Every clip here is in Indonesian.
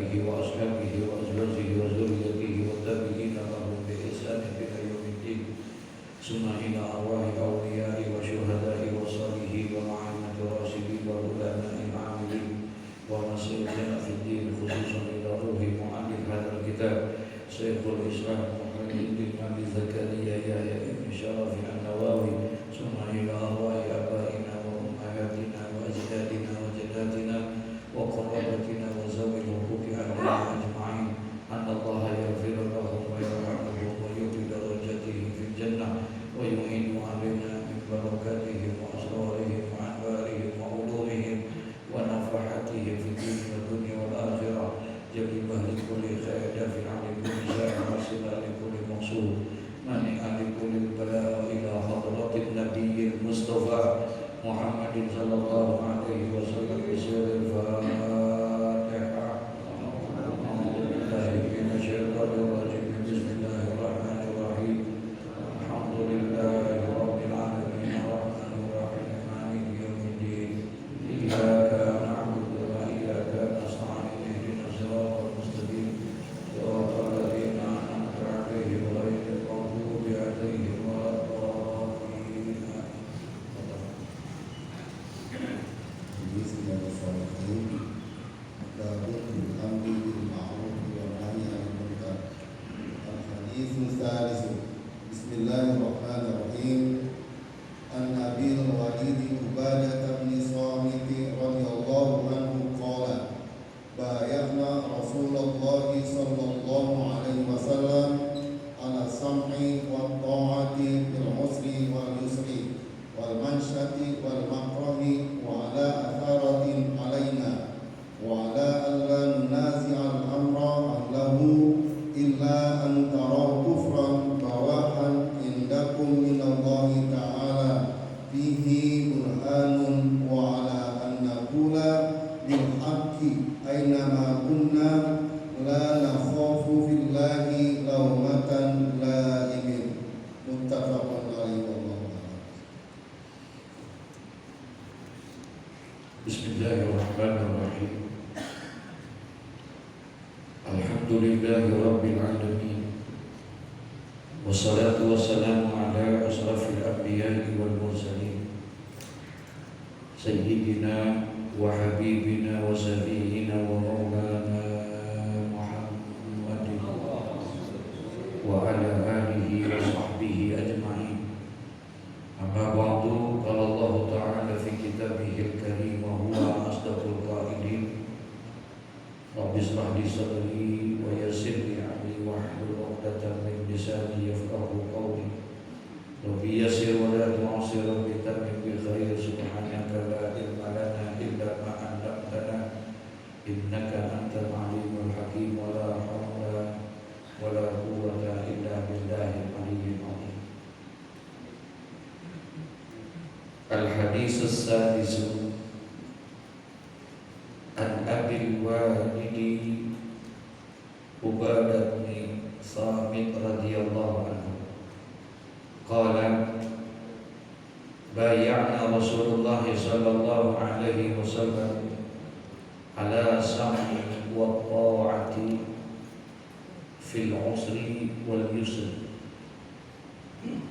آله وأصحابه وأزواجه وذريته والتابعين لهم بإحسان إلى يوم الدين ثم إلى أرواح أولياء وشهداء وصالحين ومعامة راشدين وعلماء العاملين ومسيرنا في الدين خصوصا إلى روح مؤلف هذا الكتاب شيخ الإسلام محمد بن أبي زكريا يحيى بن شرف النووي ثم إلى أرواح آبائنا وأمهاتنا وأجدادنا وجداتنا وقرابتنا وذوي الحقوق علينا أجمعين أن الله يغفر لهم ويرحمهم ويؤتي درجاتهم في الجنة ويعين علينا من بركاتهم وأسرارهم وأنوارهم وعلومهم ونفحاتهم في الدين والدنيا والآخرة جلبا لكل خير دافعا لكل شر حاصلا لكل مقصود مانعا لكل بلاء إلى حضرة النبي المصطفى محمد صلى الله عليه وسلم بسر الفاتحة. أعوذ بالله من الشيطان الرجيم بسم الله الرحمن الرحيم الحمد لله رب العالمين الرحمن الرحيم مالك يوم الدين إياك نعبد وإياك نستعين اهدنا الصراط المستقيم صراط الذين أنعمت عليهم غير المغضوب عليهم ولا الضالين. Bismillahirrahmanirrahim. Babun amri bil ma'ruf wa nahy 'anil munkar. Al-hadits salis. Bismillahirrahmanirrahim. An Abil Walid Ubadah bin Samit radhiyallahu anhu qala bay'ana Rasulullah sallallahu alaihi wasallam ala sam'i wa ta'ati bil usri wal yusri wal mansyati wal makrahi wa ala atharatin alaina wa ala alla nunazi'al amra ahlahu illa an taraw kufran bawahan indakum minallahi ta'ala fihi burhanun wa ala an naqula bil haqqi aynama kunna la nakhafu fillahi lawmatan laimin. Muttafaqun alaihi wa Bismillahirrahmanirrahim. Alhamdulillahi rabbil alamin. Wassalatu wassalamu ala asrafil anbiya'i wal mursalin sayyidina wa habibina wa sayyidina wa maulana Muhammadin wa ala alihi wa sahbihi ajma'in. Amma ba'du, qala Allah ta'ala fi kitabihil karim wa huwa asdaqul qailin. Rabbi shrah li sadri wa yassir li amri wahlul 'uqdatam min lisani yafqahu qawli. Rabbi yassir wa la tu'sir, rabbi tammim bil khair, subhanaka la ilma lana illa ma 'allamtana innaka antal alimul hakim. Wa la hawla wa la quwwata illa billahil aliyyil azim. Al-hadits as-sadis an Abil Walid Ubadah bin Samit radhiyallahu anhu qala bay'ana Rasulullah sallallahu alaihi wasallam ala sam'i wa ta'ati fil usri wal yusri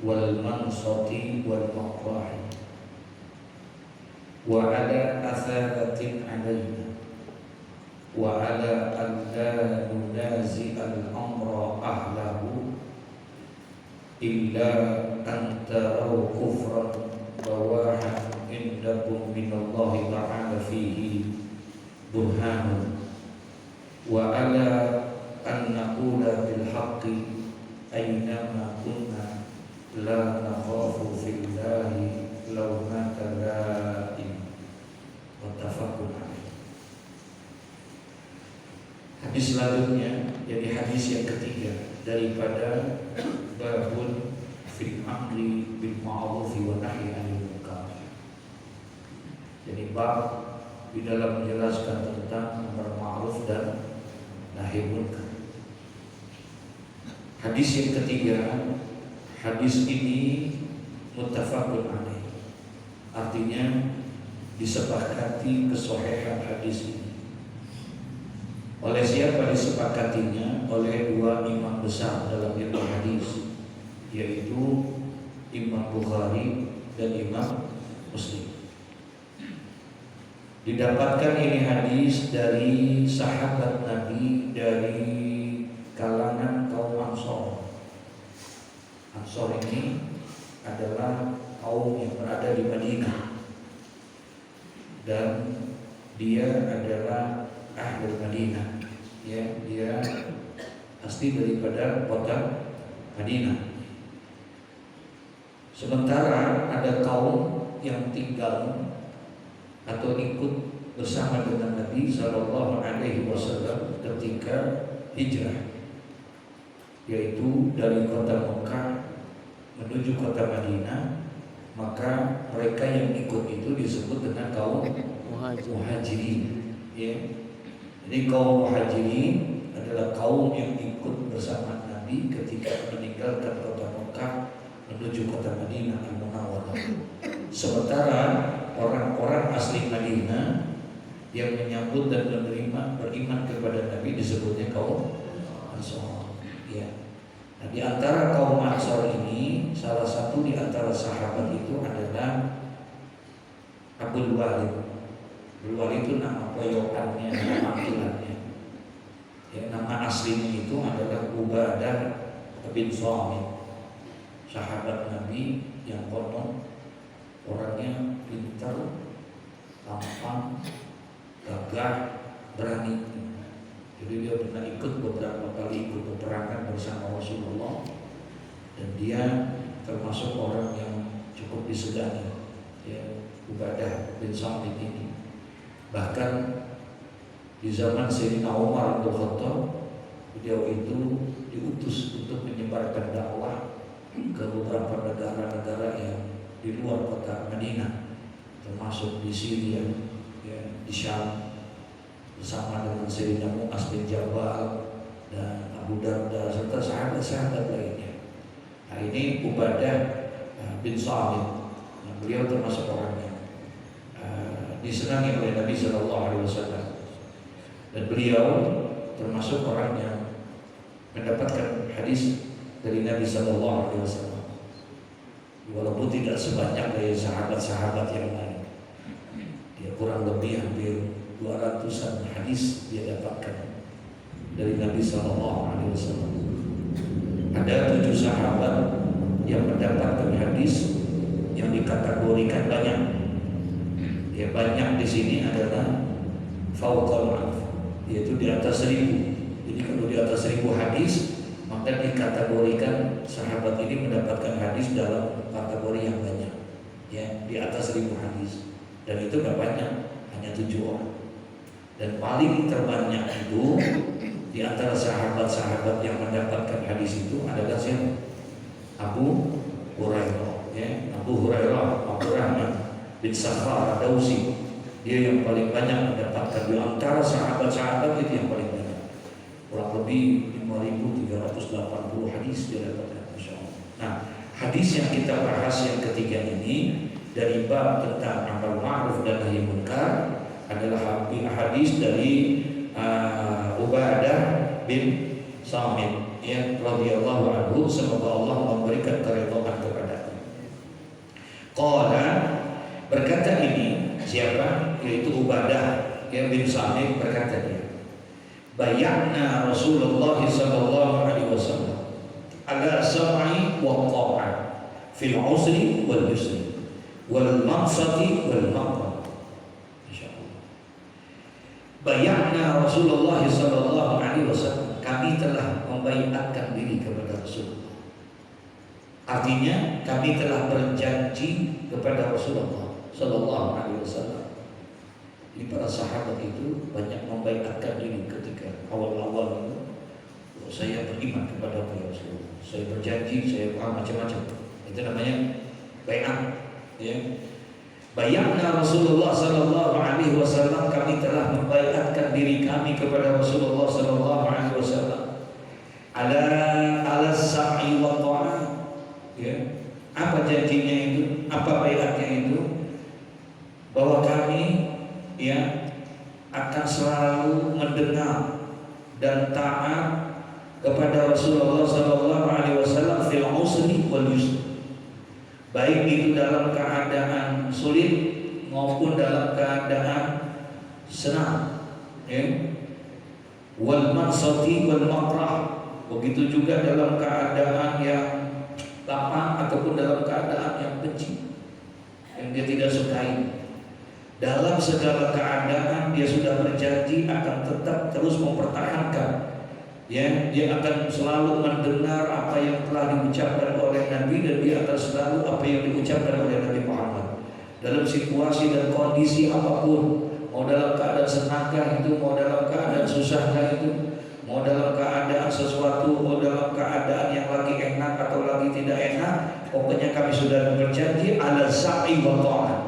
wal mansati wal makrahi wa ala atharatin alaina wa ala an la nunazi al-amra ahlahu illa an taraw kufran bawahan indakum minallahi ta'ala fihi burhanun wa ala an naqula bil haqqi aynama kunna la nakhafu fillahi lawmata laim. Muttafaqun alaih. Hadis selanjutnya jadi hadis yang ketiga daripada babun fil amri bil ma'ruf wa nahyi 'anil munkar. Jadi bab di dalam menjelaskan tentang amar ma'ruf dan nahi munkar. Hadis yang ketiga, hadis ini muttafaqun alaih. Artinya disepakati kesohihan hadis ini. Oleh siapa disepakatinya? Oleh dua imam besar dalam ilmu hadis, yaitu Imam Bukhari dan Imam Muslim. Didapatkan ini hadis dari sahabat Nabi dari kalangan kaum Ansor. Ansor ini adalah kaum yang berada di Madinah, dan dia adalah Ahlul Madinah, ya, dia asli daripada kota Madinah. Sementara ada kaum yang tinggal atau ikut bersama dengan Nabi Sallallahu Alaihi Wasallam ketika hijrah, yaitu dari kota Mekah menuju kota Madinah. Maka mereka yang ikut itu disebut dengan kaum muhajirin, ya. Jadi kaum muhajirin adalah kaum yang ikut bersama Nabi ketika meninggalkan kota Mekah menuju kota Madinah Al-Munawwarah. Sementara orang-orang asli Madinah yang menyambut dan menerima beriman kepada Nabi disebutnya kaum Ansor, ya. Nah, di antara kaum Ansor ini, salah satu di antara sahabat itu adalah Abul Walid. Abul Walid itu nama poyokannya, nama panggilannya. Ya, nama aslinya itu adalah Ubadah bin Samit, sahabat Nabi yang konon orangnya pintar, tampan, gagah, berani. Jadi dia pernah ikut beberapa kali ikut peperangan bersama Rasulullah, dan dia termasuk orang yang cukup disegani, ya, Ubadah bin Samit ini. Bahkan di zaman Sayyidina Umar bin Khattab, beliau itu diutus untuk menyebarkan dakwah ke beberapa negara-negara yang di luar kota Madinah, termasuk di Syria, ya, di Syam, bersama dengan Sayyidina Mu'az bin Jabal dan Abu Darda serta sahabat-sahabat lainnya. Nah, ini Ubadah bin Samit. Nah, beliau termasuk orang yang disenangi oleh Nabi Sallallahu Alaihi Wasallam, dan beliau termasuk orang yang mendapatkan hadis dari Nabi Sallallahu Alaihi Wasallam, walaupun tidak sebanyak dari sahabat-sahabat yang lain. Dia kurang lebih hampir 200-an hadis dia dapatkan dari Nabi Sallallahu Alaihi Wasallam. Ada 7 sahabat yang mendapatkan hadis yang dikategorikan banyak. Ya, banyak di sini adalah fauqal alf, yaitu di atas 1000. Jadi kalau di atas 1000 hadis, maka dikategorikan sahabat ini mendapatkan hadis dalam kategori yang banyak, ya, di atas 1000 hadis. Dan itu gak banyak, hanya 7 orang. Dan paling terbanyak itu di antara sahabat-sahabat yang mendapatkan hadis itu adalah siapa? Abu Hurairah, ya, Abu Hurairah Abdurrahman bin Sakhar Ad-Dausi. Dia yang paling banyak mendapatkan di antara sahabat-sahabat itu, yang paling banyak. Kurang lebih 5.380 hadis dia dapatkan, Masya Allah. Nah, hadis yang kita bahas yang ketiga ini dari bab tentang amal ma'ruf dan nahi munkar adalah hadis dari Ubadah bin Samit, ya, radhiyallahu anhu, semoga Allah memberikan keridhaan kepadanya. Qala, berkata ini siapa? Yaitu Ubadah bin Samit, berkata dia, bay'na Rasulullah sallallahu alaihi wasallam ala sam'i wa ta'ah fil usri wal yusri wal maqsati wal maqam. Insyaallah. Bay'na Rasulullah sallallahu alaihi wasallam, kami telah membaiatkan diri kepada Rasulullah. Artinya kami telah berjanji kepada Rasulullah sallallahu alaihi wasallam. Jadi para sahabat itu banyak membaiatkan diri ketika awal-awal itu. Saya beriman kepada Rasulullah, saya berjanji, saya macam-macam. Itu namanya baiat, ya. Bayatna Rasulullah sallallahu alaihi wasallam, kami telah membaiatkan diri kami kepada Rasulullah sallallahu alaihi wasallam ala sam'i wa ta'ah, ya. Apa janjinya itu? Apa baiatnya itu? Bahwa kami, ya, akan selalu mendengar dan taat kepada Rasulullah SAW fil usri wal yusri, baik itu dalam keadaan sulit maupun dalam keadaan senang, ya. Wal maksati wal makrah, begitu juga dalam keadaan yang lapang ataupun dalam keadaan yang benci, yang dia tidak sukai. Dalam segala keadaan dia sudah berjanji akan tetap terus mempertahankan, ya, dia akan selalu mendengar apa yang telah diucapkan oleh Nabi, dan dia akan selalu apa yang diucapkan oleh Nabi Muhammad dalam situasi dan kondisi apapun, mau dalam keadaan senangkah itu, mau dalam keadaan susahkah itu, mau dalam keadaan sesuatu, mau dalam keadaan yang lagi enak atau lagi tidak enak, pokoknya kami sudah berjanji ala sa'i wa ta'ah,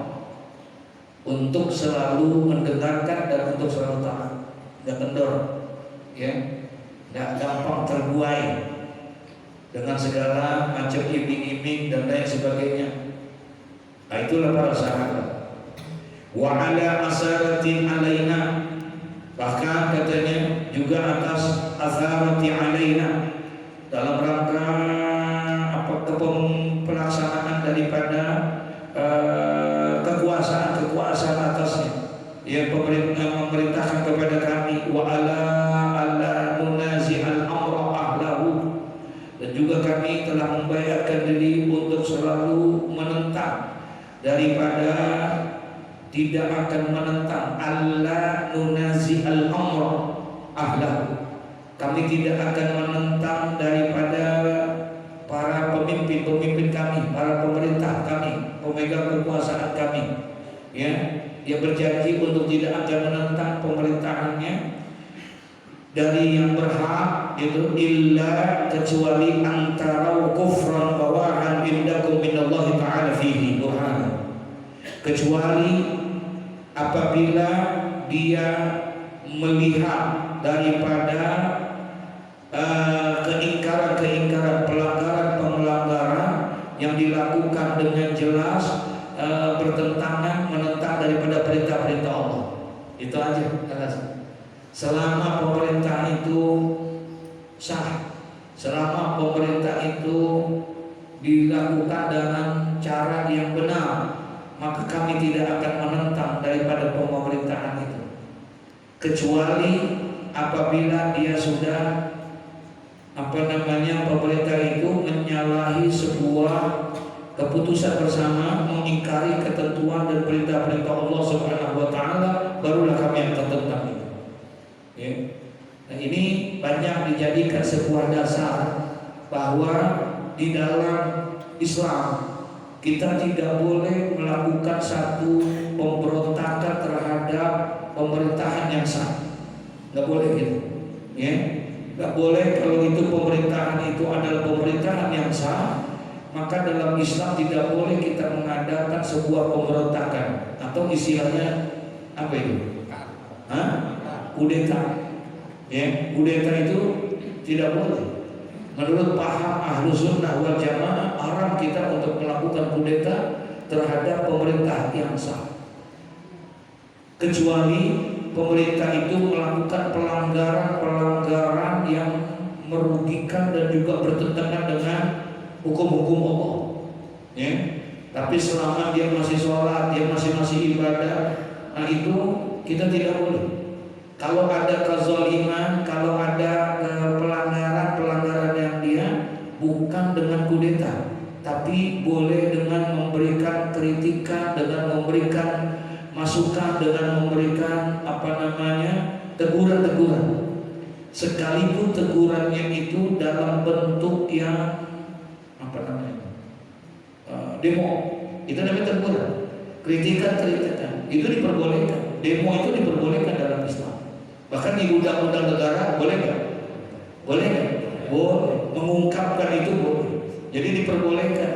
untuk selalu mendengarkan dan untuk selalu taat, nggak kendor, ya, nggak gampang terbuai dengan segala macam iming-iming dan lain sebagainya. Nah, itulah para sahabat. Wa ala asaratin alaina, bahkan katanya juga atas asarati alaina, dalam rangka apa, pelaksanaan daripada kekuasaan atasnya, yang memerintahkan kepada kami. Wa ala nunazi al amra ahlahu, dan juga kami telah membayarkan diri untuk selalu menentang, daripada tidak akan menentang. Alla nunazi al amra ahlahu, kami tidak akan menentang daripada para pemimpin kami, para pemerintah kami, pemegang kekuasaan kami, ya. Dia berjanji untuk tidak akan menentang pemerintahannya dari yang berhak itu, illa, kecuali antara kufran bawahan indakum minallahi ta'ala fihi burhan, kecuali apabila dia melihat daripada keingkaran, pelanggaran yang dilakukan dengan jelas bertentangan, menentang daripada perintah-perintah Allah. Itu aja. Selama pemerintah itu sah, selama pemerintah itu dilakukan dengan cara yang benar, maka kami tidak akan menentang daripada pemerintahan itu, kecuali apabila dia sudah pemerintah itu menyalahi sebuah keputusan bersama, mengingkari ketentuan dan perintah-perintah Allah Subhanahu wa taala, barulah kami akan tentang itu, ya. Nah, ini banyak dijadikan sebuah dasar bahwa di dalam Islam kita tidak boleh melakukan satu pemberontakan terhadap pemerintahan yang sah. Nggak boleh gitu, ya. Nggak boleh. Kalau itu pemerintahan itu adalah pemerintahan yang sah, maka dalam Islam tidak boleh kita mengadakan sebuah pemberontakan, atau istilahnya apa itu? Kudeta. Ya, kudeta itu tidak boleh. Menurut paham Ahlus Sunnah wal Jamaah, haram kita untuk melakukan kudeta terhadap pemerintah yang sah, kecuali pemerintah itu melakukan pelanggaran yang merugikan dan juga bertentangan dengan hukum-hukum Allah, ya. Tapi selama dia masih sholat, dia masih ibadah, nah itu kita tidak boleh. Kalau ada kezaliman, kalau ada pelanggaran yang dia bukan dengan kudeta, tapi boleh dengan memberikan kritikan, dengan memberikan masukan, dengan memberikan teguran, sekalipun tegurannya itu dalam bentuk yang demo, itu namanya teguran. Kritikan itu diperbolehkan, demo itu diperbolehkan dalam Islam. Bahkan di undang-undang negara boleh nggak? Boleh nggak? Boleh. Mengungkapkan itu boleh. Jadi diperbolehkan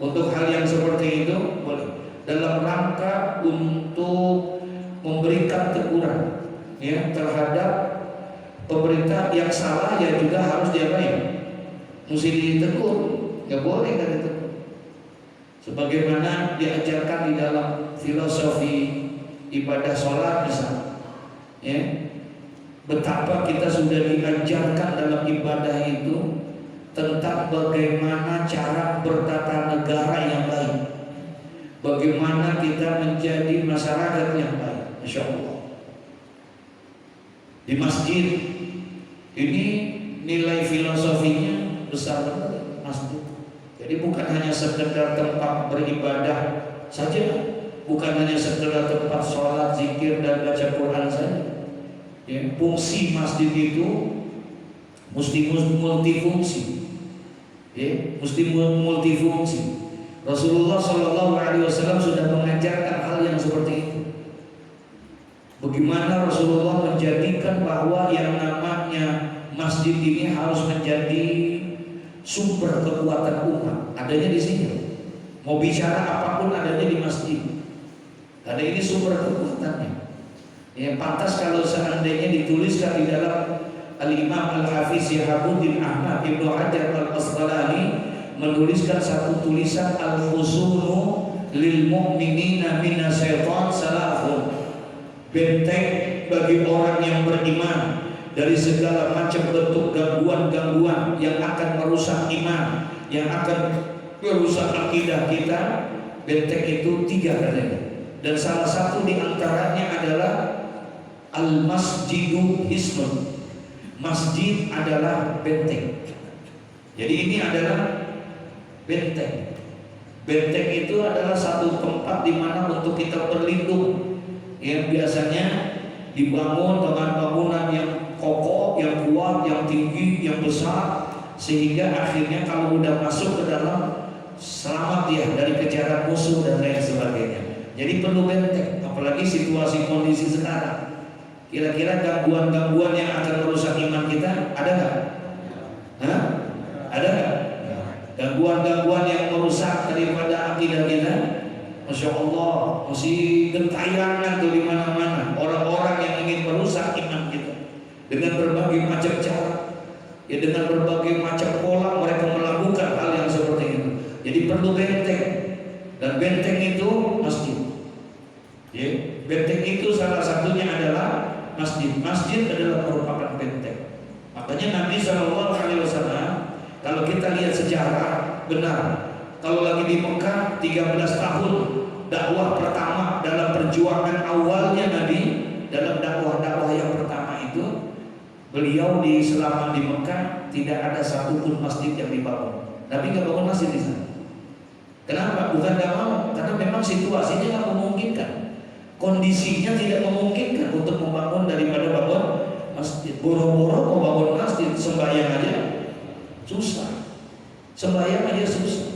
untuk hal yang seperti itu, boleh. Dalam rangka untuk memberikan teguran, ya, terhadap pemerintah yang salah, ya juga harus diapain? Mesti ditegur. Nggak boleh kan itu. Sebagaimana diajarkan di dalam filosofi ibadah sholat misalnya, ya, betapa kita sudah diajarkan dalam ibadah itu tentang bagaimana cara bertata negara yang baik, bagaimana kita menjadi masyarakat yang baik. Masya Allah. Di masjid ini nilai filosofinya besar banget masjid. Jadi bukan hanya sekedar tempat beribadah saja, bukan hanya sekedar tempat sholat, zikir dan baca Quran saja. Ya, fungsi masjid itu mesti multifungsi. Ya, mesti multifungsi. Rasulullah SAW sudah mengajarkan hal yang seperti itu. Bagaimana Rasulullah menjadikan bahwa yang namanya masjid ini harus menjadi sumber kekuatan umat, adanya di sini. Mau bicara apapun adanya di masjid. Ada ini sumber kekuatannya. Yang pantas kalau seandainya dituliskan di dalam Al-Imam Al-Hafiz Syihabuddin Ahmad Ibnu Hajar Al-Asqalani menuliskan satu tulisan Al-Husunu lil mu'minina minasyaitan salafun. Benteng bagi orang yang beriman dari segala macam bentuk gangguan-gangguan yang akan merusak iman, yang akan merusak akidah kita. Benteng itu 3 katanya. Dan salah satu di antaranya adalah Al-Masjidu Hisnun. Masjid adalah benteng. Jadi ini adalah benteng. Benteng itu adalah satu tempat di mana untuk kita berlindung, yang biasanya dibangun dengan bangunan yang kokoh, yang kuat, yang tinggi, yang besar, sehingga akhirnya kalau udah masuk ke dalam selamat dia dari kejaran musuh dan lain sebagainya. Jadi perlu benteng, apalagi situasi kondisi sekarang. Kira-kira gangguan-gangguan yang akan merusak iman kita ada nggak? Hah? Ada nggak? Gangguan-gangguan yang merusak daripada akidah kita? Masya Allah, masih gentayangan tuh di mana-mana. Orang-orang yang ingin merusak iman kita dengan berbagai macam cara, ya dengan berbagai macam pola mereka melakukan hal yang seperti itu. Jadi perlu benteng, dan benteng itu masjid. Ya, benteng itu salah satunya adalah masjid. Masjid adalah merupakan benteng. Makanya Nabi SAW, kalau kita lihat sejarah benar. Kalau lagi di Mekah 13 tahun dakwah pertama, dalam perjuangan awalnya Nabi dalam dakwah yang pertama itu, beliau selama di Mekah tidak ada satupun masjid yang dibangun. Nabi nggak bangun masjid di sana. Kenapa? Bukan nggak mau, karena memang situasinya nggak memungkinkan, kondisinya tidak memungkinkan untuk membangun daripada bangun masjid. Boro-boro mau bangun masjid, sembahyang aja susah, sembahyang aja susah.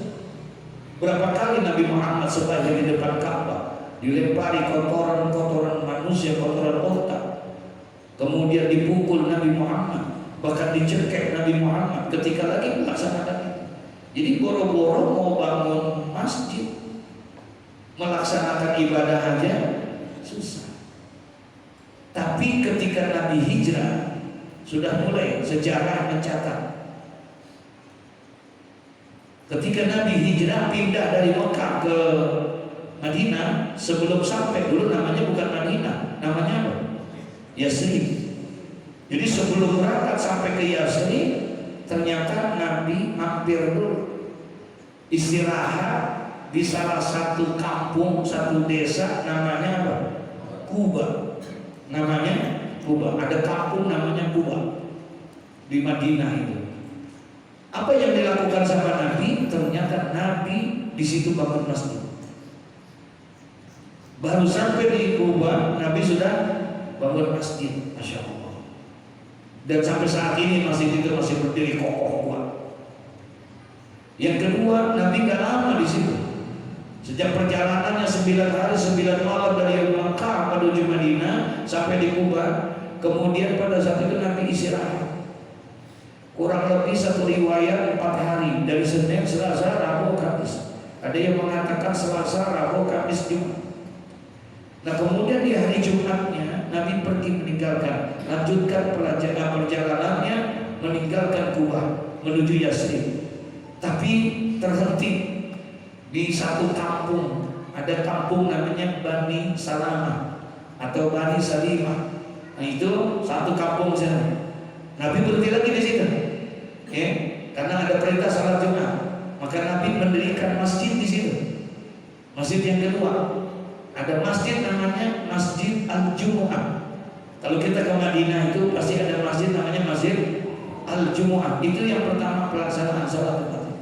Berapa kali Nabi Muhammad sembahyang di depan Ka'bah, dilempari kotoran-kotoran manusia, kotoran unta, kemudian dipukul Nabi Muhammad, bahkan dicekek Nabi Muhammad ketika lagi melaksanakan itu. Jadi boro-boro mau bangun masjid, melaksanakan ibadah aja susah. Tapi ketika Nabi hijrah, sudah mulai sejarah mencatat. Ketika Nabi hijrah pindah dari Mekah ke Madinah, sebelum sampai, dulu namanya bukan Madinah, namanya apa? Yasrib. Jadi sebelum berangkat sampai ke Yasrib, ternyata Nabi mampir dulu, istirahat di salah satu kampung, satu desa, namanya apa? Kuba. Namanya Kuba. Ada kampung namanya Kuba di Madinah itu. Apa yang dilakukan sama Nabi? Ternyata Nabi di situ bangun masjid. Baru sampai di Kuba, Nabi sudah bangun masjid, Masya Allah. Dan sampai saat ini masjid itu masih berdiri kokoh kuat. Yang kedua, Nabi gak lama di situ. Sejak perjalanannya 9 hari 9 malam dari Mekah menuju Madinah sampai di Kuba, kemudian pada saat itu Nabi istirahat. Kurang lebih satu riwayat 4 hari, dari Senin, Selasa, Rabu, Kamis. Ada yang mengatakan Selasa, Rabu, Kamis, Jumat. Nah kemudian di hari Jumatnya Nabi pergi meninggalkan, lanjutkan perjalanannya, meninggalkan Kuba menuju Yasrib. Tapi terhenti di satu kampung. Ada kampung namanya Bani Salamah atau Bani Salimah. Nah itu satu kampung sana. Nabi berhenti lagi di situ, ya, karena ada perintah salat Jumat. Maka Nabi mendirikan masjid di situ. Masjid yang kedua, ada masjid namanya Masjid Al-Jumu'ah. Kalau kita ke Madinah itu pasti ada masjid namanya Masjid Al-Jumu'ah. Itu yang pertama pelaksanaan salat Jumat.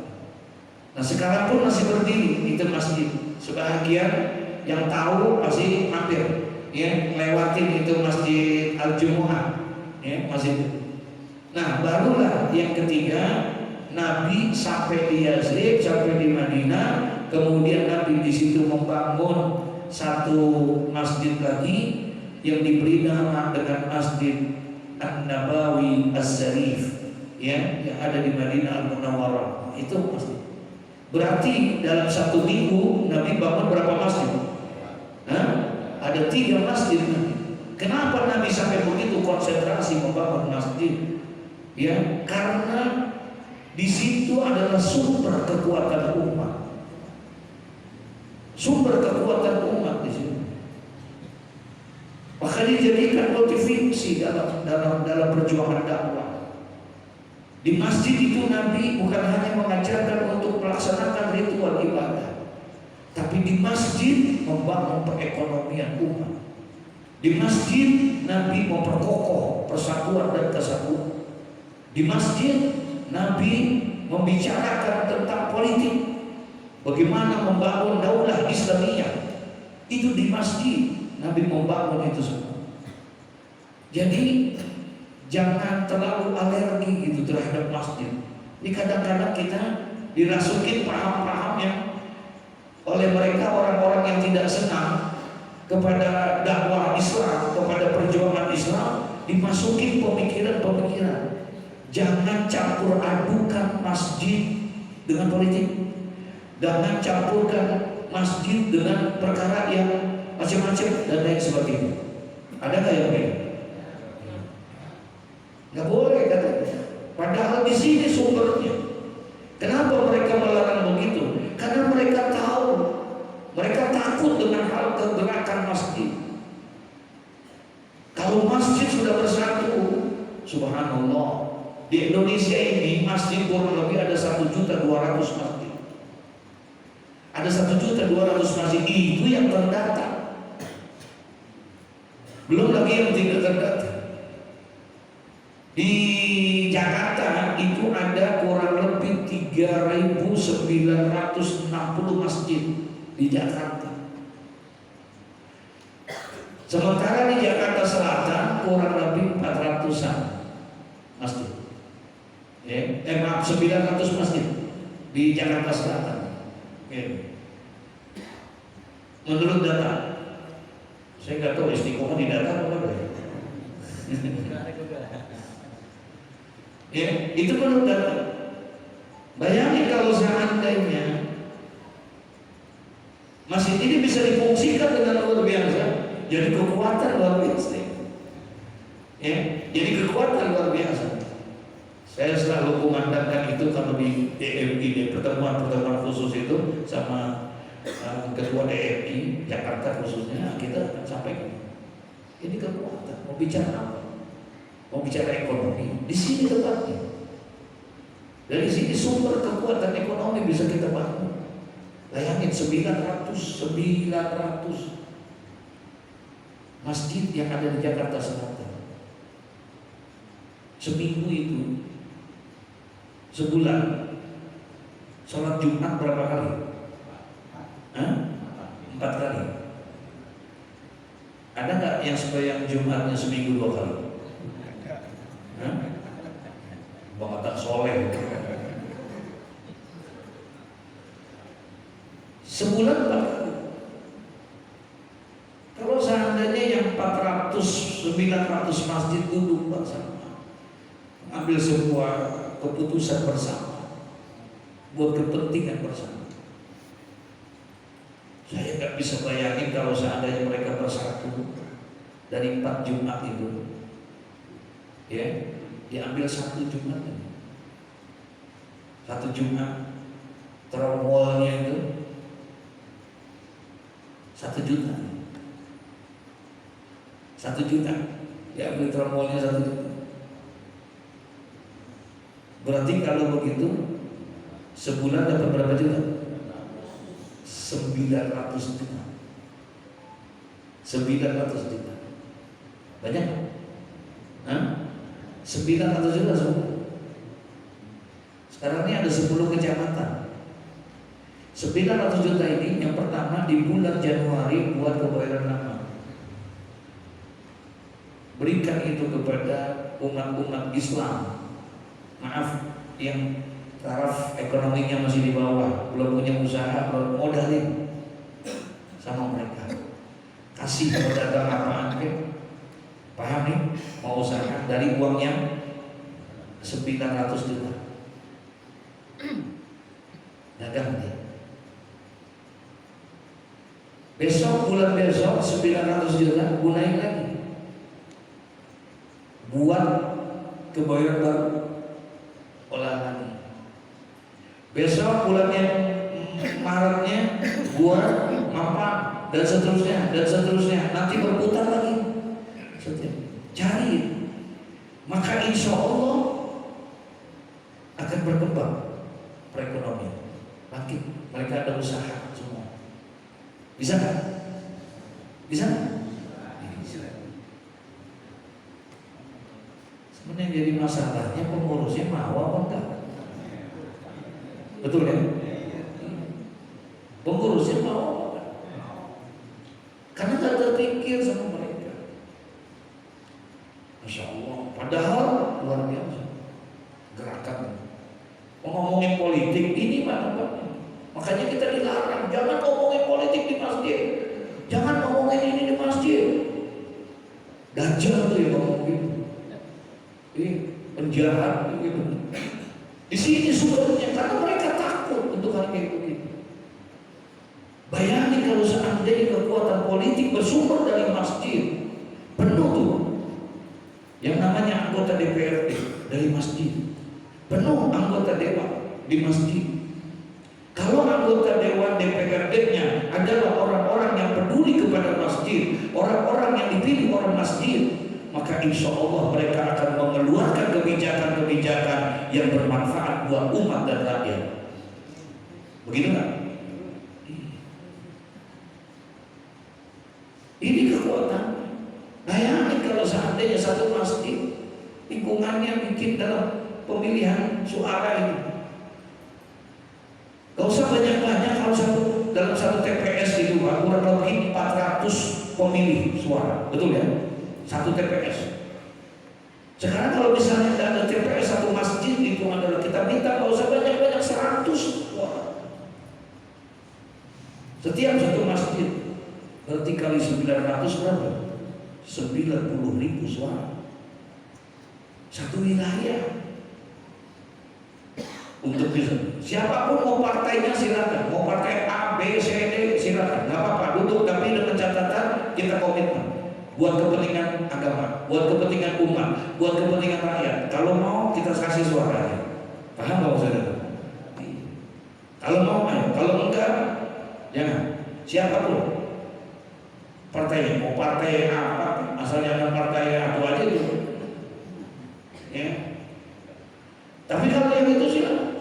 Nah sekarang pun masih berdiri itu masjid. Sebagian yang tahu pasti mampir, ya, lewatin itu Masjid Al-Jumu'ah, ya, masjid. Nah barulah yang ketiga, Nabi sampai di Yazid, sampai di Madinah, kemudian Nabi di situ membangun satu masjid lagi yang diberi nama dengan Masjid An-Nabawi As-Sarif, ya, yang ada di Madinah Al-Munawwarah. Itu masjid. Berarti dalam satu minggu Nabi bangun berapa masjid? Hah? Ada 3 masjid. Kenapa Nabi sampai begitu konsentrasi membangun masjid? Ya, karena di situ adalah sumber kekuatan umat. Sumber kekuatan umat di situ. Maka dijadikan motivasi dalam perjuangan dakwah. Di masjid itu Nabi bukan hanya mengajarkan untuk melaksanakan ritual ibadah, tapi di masjid membangun perekonomian umat. Di masjid Nabi memperkokoh persatuan dan kesatuan. Di masjid Nabi membicarakan tentang politik, bagaimana membangun daulah Islamiyah. Itu di masjid Nabi membangun itu semua. Jadi jangan terlalu alergi gitu terhadap masjid. Ini kadang-kadang kita dirasukin paham-paham yang oleh mereka orang-orang yang tidak senang kepada dakwah Islam, kepada perjuangan Islam, dimasukin pemikiran-pemikiran. Jangan campur adukan masjid dengan politik. Jangan campurkan masjid dengan perkara yang macam-macam dan lain sebagainya. Ada nggak yang begitu? Nggak boleh katanya. Padahal di sini sumbernya. Kenapa mereka melarang begitu? Karena mereka tahu, mereka takut dengan hal kegerakan masjid. Kalau masjid sudah bersatu, subhanallah. Di Indonesia ini masjid kurang lebih ada 1.200.000 masjid. Ada 1.200.000 masjid itu yang terdata. Belum lagi yang tidak terdata. Di Jakarta itu ada kurang lebih 3.960 masjid di Jakarta. Sementara di Jakarta Selatan kurang lebih 400-an masjid. 900 masjid di Jakarta Selatan. Menurut data, saya nggak tahu Istiqomah di data apa enggak. Ya, itu menurut data. Bayangin kalau seandainya masjid ini bisa difungsikan dengan luar biasa, jadi kekuatan luar biasa. Ya, jadi kekuatan luar biasa. Saya selalu memandangkan itu kalau di DMI, pertemuan-pertemuan khusus itu sama ketua DMI Jakarta khususnya, kita akan sampaikan ini kekuatan. Mau bicara apa? Mau bicara ekonomi, di sini tempatnya. Dari sini sumber kekuatan ekonomi bisa kita bangun. Bayangin 900 masjid yang ada di Jakarta Selatan. Seminggu itu, sebulan sholat Jumat berapa kali? 4 kali. Ada nggak yang sembahyang Jumatnya seminggu 2 kali? Bangetan soleh. Sebulan 4 kali. Kalau seandainya yang 900 masjid duduk bersama, ambil sebuah keputusan bersama buat kepentingan bersama. Saya nggak bisa bayangin kalau seandainya mereka bersatu dari 4 Jumat itu, ya, diambil 1 Jumat, 1 Jumat terowolnya itu 1 juta, 1 juta. Ya beli tromolnya 1 juta. Berarti kalau begitu sebulan dapat berapa juta? 900 juta. 900 juta. Banyak? Hah? 900 juta sebulan. Sekarang ini ada 10 kecamatan. 900 juta ini yang pertama di bulan Januari buat kebayaran nama. Berikan itu kepada umat-umat Islam. Maaf, yang taraf ekonominya masih di bawah, belum punya usaha, belum modalin sama mereka. Kasih pedagang apaan ke? Paham nih? Mau usaha dari uang yang 900 juta. Dagang dia. Besok, bulan besok 900 juta gunain lagi buat kebayaran baru, olahraga. Besok bulan yang Maretnya buat mapan dan seterusnya nanti berputar lagi. Cari, maka insya Allah akan berkembang perekonomian. Makin mereka ada usaha semua. Bisa kan? Bisa kan? Sebenarnya jadi masalahnya pengurusnya mau apa enggak? Betul ya? Pengurusnya mau apa enggak? Karena tak terpikir sama mereka. Masya Allah. Padahal luar biasa gerakan. Ngomongin politik ini mana? Makanya kita dilarang, jangan ngomongin politik di masjid, jangan ngomongin ini di masjid. Dajjal tuh yang ngomongin, penjahat gitu. Di sini sumbernya karena mereka takut untuk hal kayak begitu. Bayangin kalau seandainya kekuatan politik bersumber dari masjid, penuh tuh. Yang namanya anggota DPRD dari masjid, penuh anggota dewan di masjid. Kalau anggota dewan DPRD-nya adalah orang-orang yang peduli kepada masjid, orang-orang yang dipilih orang masjid, maka insya Allah mereka akan mengeluarkan kebijakan-kebijakan yang bermanfaat buat umat dan rakyat. Begitu kan? Ini kekuatan. Bayangin kalau seandainya satu masjid lingkungannya bikin dalam pemilihan suara itu. Gak usah banyak-banyak, kalau dalam satu TPS itu Pak, kurang lebih 400 pemilih suara, betul ya? Satu TPS. Sekarang kalau misalnya tidak ada TPS satu masjid itu adalah kita minta gak usah banyak-banyak 100 suara. Setiap satu masjid berarti kali 900 berapa? 90.000 suara. Satu wilayah. Untuk bisa, siapapun mau partainya silakan, mau partai A, B, C, D silakan, nggak apa-apa, duduk tapi dengan catatan kita komitmen buat kepentingan agama, buat kepentingan umat, buat kepentingan rakyat. Kalau mau kita kasih suaranya, paham nggak saudara? Kalau mau ayo, kalau enggak jangan. Siapapun partainya, mau partai apa, asalnya ada partai apa aja gitu, ya. Tapi kalau yang itu silakan.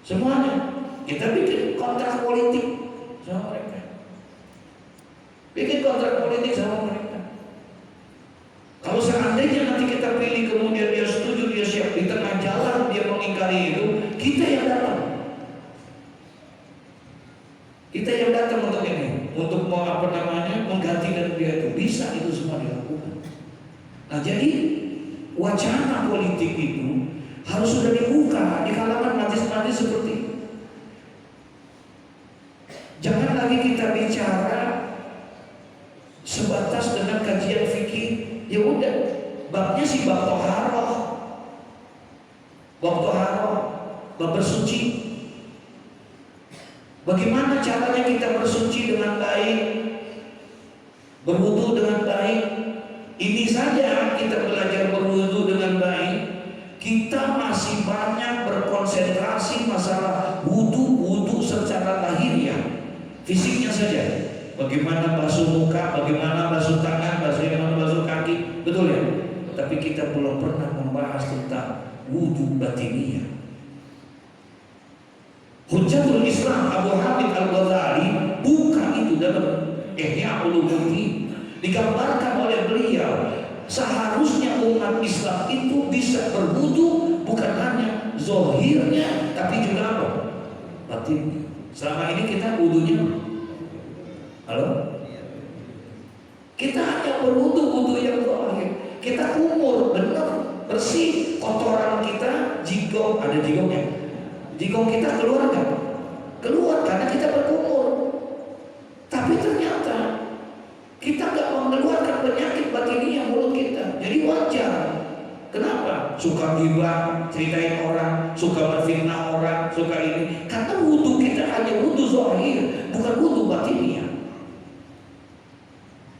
Semuanya kita bikin kontrak politik sama mereka, bikin kontrak politik sama mereka. Kalau seandainya nanti kita pilih kemudian dia setuju, dia siap, di tengah jalan dia mengingkari itu, kita yang datang, untuk ini, untuk mau apa namanya mengganti dan dia itu bisa, itu semua dilakukan. Nah jadi wacana politik itu harus sudah dibuka di kalangan majlis-majlis seperti ini. Jangan lagi kita bicara sebatas dengan kajian fikih. Ya udah, babnya sih bab toharoh, bab bersuci. Bagaimana caranya kita bersuci dengan baik, berwudu dengan baik. Ini saja kita belajar berwudu dengan baik, kita masih banyak berkonsentrasi masalah wudu secara lahiriah, fisiknya saja. Bagaimana basuh muka, bagaimana basuh tangan, bagaimana basuh kaki. tapi kita belum pernah membahas tentang wudu batiniyah. Hujjatul Islam Abu Hamid Al-Ghazali buka itu dalam Ihya Ulumuddin, digambarkan oleh beliau seharusnya umat Islam itu bisa berwudu bukan hanya zahirnya tapi juga apa? Batinnya. Selama ini kita wudunya, halo? Kita hanya berwudu yang zahir. Kita umur benar bersih, kotoran kita jigong, ada jigongnya. Jigong kita keluar nggak? Keluar karena kita berkumur. Tapi ternyata kita nggak mengeluarkan penyakit batiniah mulut kita. Jadi wajar. Kenapa? Suka gibah, ceritain orang, suka menfitnah orang, suka ini. Karena wudu kita hanya wudu zahir, bukan wudu batiniah.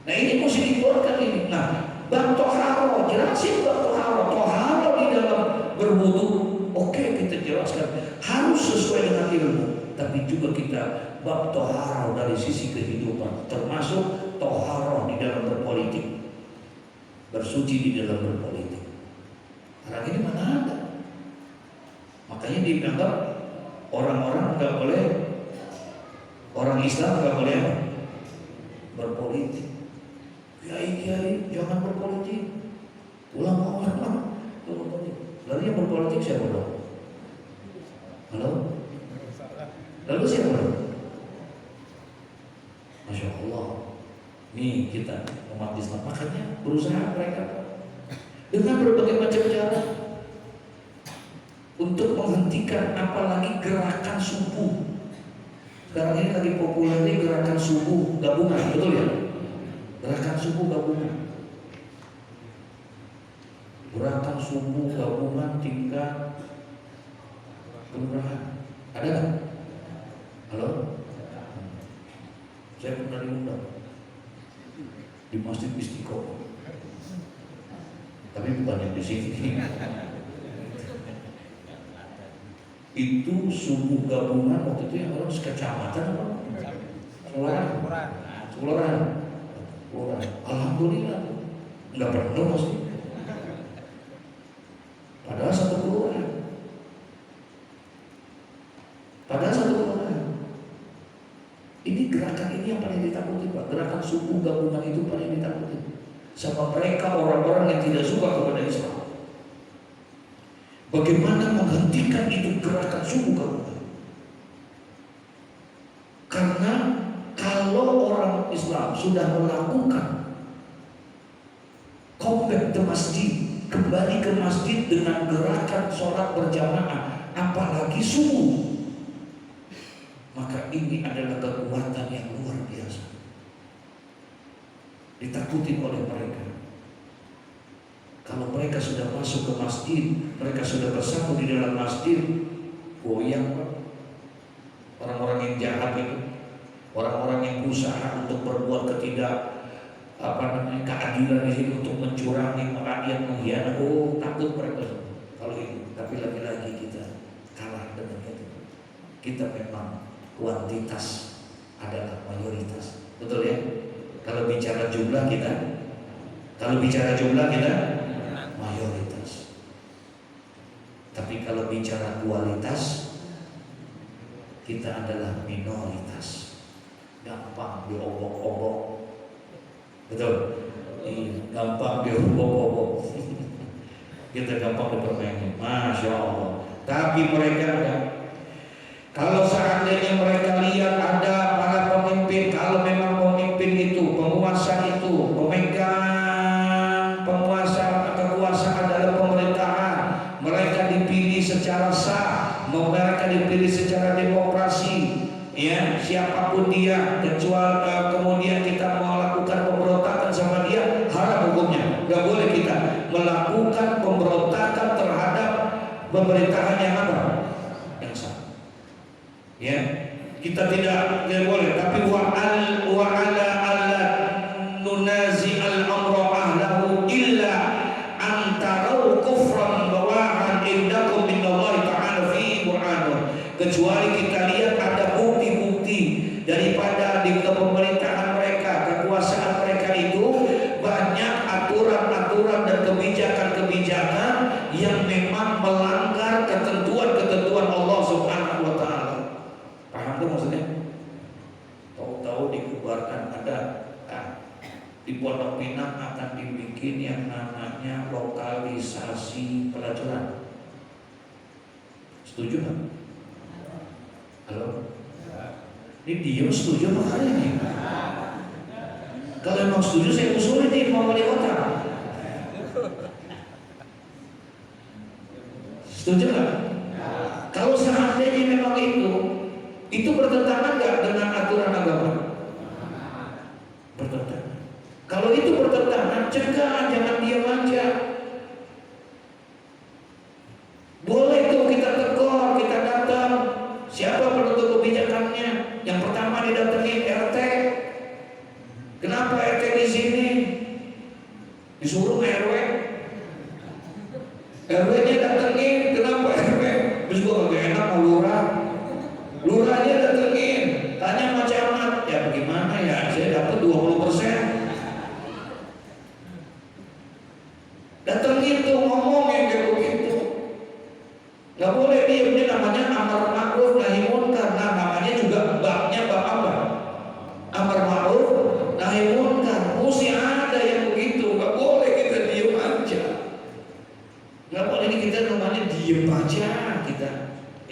Nah ini mesti dikeluarkan ini. Nah, bab toharo, jelasin bab toharo. Toharo di dalam berwudu, oke, kita jelaskan harus sesuai dengan ilmu, tapi juga kita bab toharo dari sisi kehidupan, termasuk toharo di dalam berpolitik, bersuci di dalam berpolitik. Sekarang ini mana ada? Makanya dianggap orang-orang nggak boleh, orang Islam nggak boleh berpolitik. Kiai jangan berpolitik, ulama-ulama berpolitik. Lalu yang berpolitik siapa dong? Halo? Lalu siapa? Masya Allah. Nih kita umat Islam, makanya berusaha mereka dengan berbagai macam cara untuk menghentikan apalagi gerakan subuh. Sekarang ini lagi populernya gerakan subuh gabungan, betul ya? Gerakan subuh gabungan. Gerakan subuh gabungan tingkat kelurahan. Ada nggak? Halo? Saya pernah diundang di Masjid Istiqomah, tapi bukan yang di sini. Itu subuh gabungan waktu itu yang orang sekecamatan apa? Kelurahan. Alhamdulillah, nggak perlu mesti. Padahal satu kelurahan. Ini gerakan ini yang paling ditakuti, Pak. Gerakan subuh gabungan itu paling ditakuti sama mereka orang-orang yang tidak suka kepada Islam. Bagaimana menghentikan itu gerakan subuh gabungan? Karena kalau orang Islam sudah melakukan comeback ke masjid, kembali ke masjid dengan gerakan sholat berjamaah, apalagi subuh, maka ini adalah kekuatan yang luar biasa. Ditakuti oleh mereka. Kalau mereka sudah masuk ke masjid, mereka sudah bersatu di dalam masjid, goyang orang-orang yang jahat itu, orang-orang yang berusaha untuk berbuat keadilan di sini, untuk mencurangi rakyat, mengkhianat. Oh, takut mereka kalau itu. Tapi lagi-lagi kita kalah dengan itu. Kita memang kuantitas adalah mayoritas, betul ya? Kalau bicara jumlah kita mayoritas. Tapi kalau bicara kualitas, kita adalah minoritas. Gampang diobok-obok, betul? Gampang diobok-obok. Kita gampang dipermainkan, Masya Allah. Tapi mereka ada. Kalau seandainya mereka lihat ada para pemimpin, kalau memang pemimpin itu, penguasa itu memegang kekuasaan dalam pemerintahan, mereka dipilih secara sah, mereka dipilih secara demokrasi, ya, siapapun dia, kecuali kemudian kita melakukan pemberontakan sama dia, haram hukumnya. Gak boleh kita melakukan pemberontakan terhadap pemerintahan yang apa? Ya, kita tidak boleh. Tapi wa ala alla nunazi al amra ahlahu illa an tarau kufran bawahan indakum minallahi ta'ala fi burhanun. Kecuali kita lihat ada bukti-bukti daripada di pemerintahan mereka, kekuasaan mereka itu banyak aturan-aturan dan kebijakan yang memang melanggar ketentuan-ketentuan Allah Subhanahu wa taala. Paham tuh maksudnya? Tahu-tahu dikeluarkan ada di Pondok Pinang akan dibikin yang namanya lokalisasi pelajaran. Setuju nggak? Halo? Ini diem setuju apa kali ini? Kalau emang setuju saya usulin nih mau wali kota. Setuju nggak? Kalau seandainya memang itu bertentangan nggak dengan aturan agama? Bertentangan. Kalau itu bertentangan, cegah, jangan diam aja. Boleh tuh kita tegur, kita datang. Siapa penentu kebijakannya? Yang pertama didatengin RT. Kenapa RT di sini? Disuruh RW. RW-nya datengin, kenapa RW? Terus gua gak enak sama lurah. Lurahnya datengin, tanya sama camat. Ya bagaimana ya? Saya dapat 20%. Datengin tuh ngomong yang kayak begitu. Gak boleh diem, ini namanya amar ma'ruf nahi munkar. Nah, namanya juga babnya bab apa? Amar ma'ruf nahi munkar. Mesti ada yang begitu. Gak boleh kita diem aja. Gak boleh ini kita namanya diem aja kita.